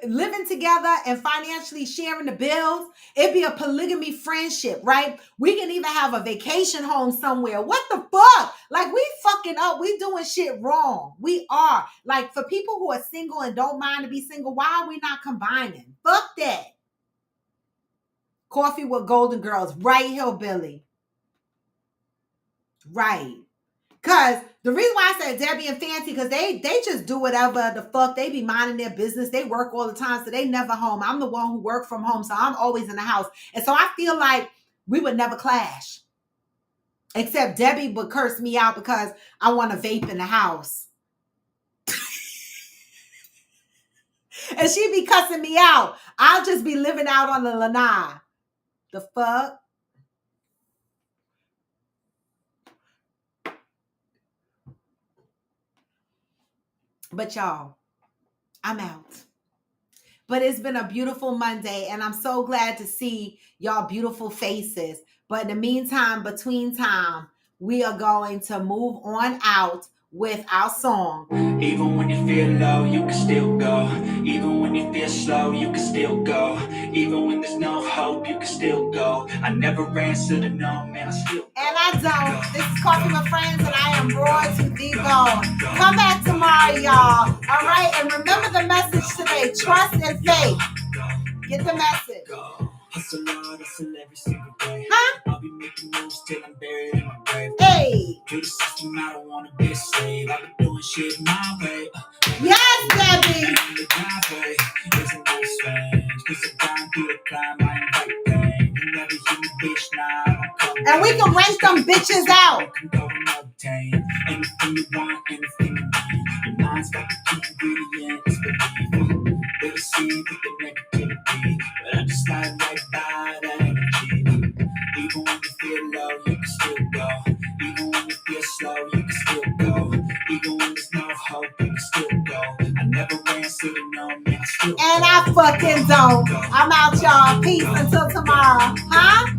living together and financially sharing the bills, it'd be a polygamy friendship, right? We can even have a vacation home somewhere. What the fuck? Like, we fucking up. We doing shit wrong. We are. Like, for people who are single and don't mind to be single, why are we not combining? Fuck that. Coffee with Golden Girls. Right, Hillbilly. Right. Because the reason why I said Debbie and Fancy, because they just do whatever the fuck. They be minding their business. They work all the time, so they never home. I'm the one who work from home, so I'm always in the house. And so I feel like we would never clash. Except Debbie would curse me out because I want to vape in the house. And she'd be cussing me out. I'll just be living out on the lanai. The fuck? But y'all, I'm out. But it's been a beautiful Monday, and I'm so glad to see y'all beautiful faces. But in the meantime, between time, we are going to move on out with our song. Even when you feel low, you can still go. Even when you feel slow, you can still go. Even when there's no hope, you can still go. I never answer to no, man, I still. And I don't. This is Coffee with Friends, and I am Roy to D-Bone. Come back tomorrow, y'all. All right? And remember the message today. Trust and faith. Get the message. Hustle hard, hustle every single day. Huh? I'll be making moves till I'm buried in my grave. Hey! To the system, I don't want to be a slave. I've been doing shit my way. Yes, Debbie! And the driveway isn't nice range. Cause I'm down through the climb, I invite pain. You never hear me, bitch, nah, I don't come. And we can rent them bitches out. I can go and obtain anything you want, anything you need. Your mind's got the key ingredients, believe. They see with the negativity, but I just slide right by that energy. Even when you feel low, you can still go. Even when you feel slow, you can still go. Even when there's no hope, you can still go. I never answer to no, man, I still. And I fucking don't. I'm out, y'all. Peace until tomorrow. Huh?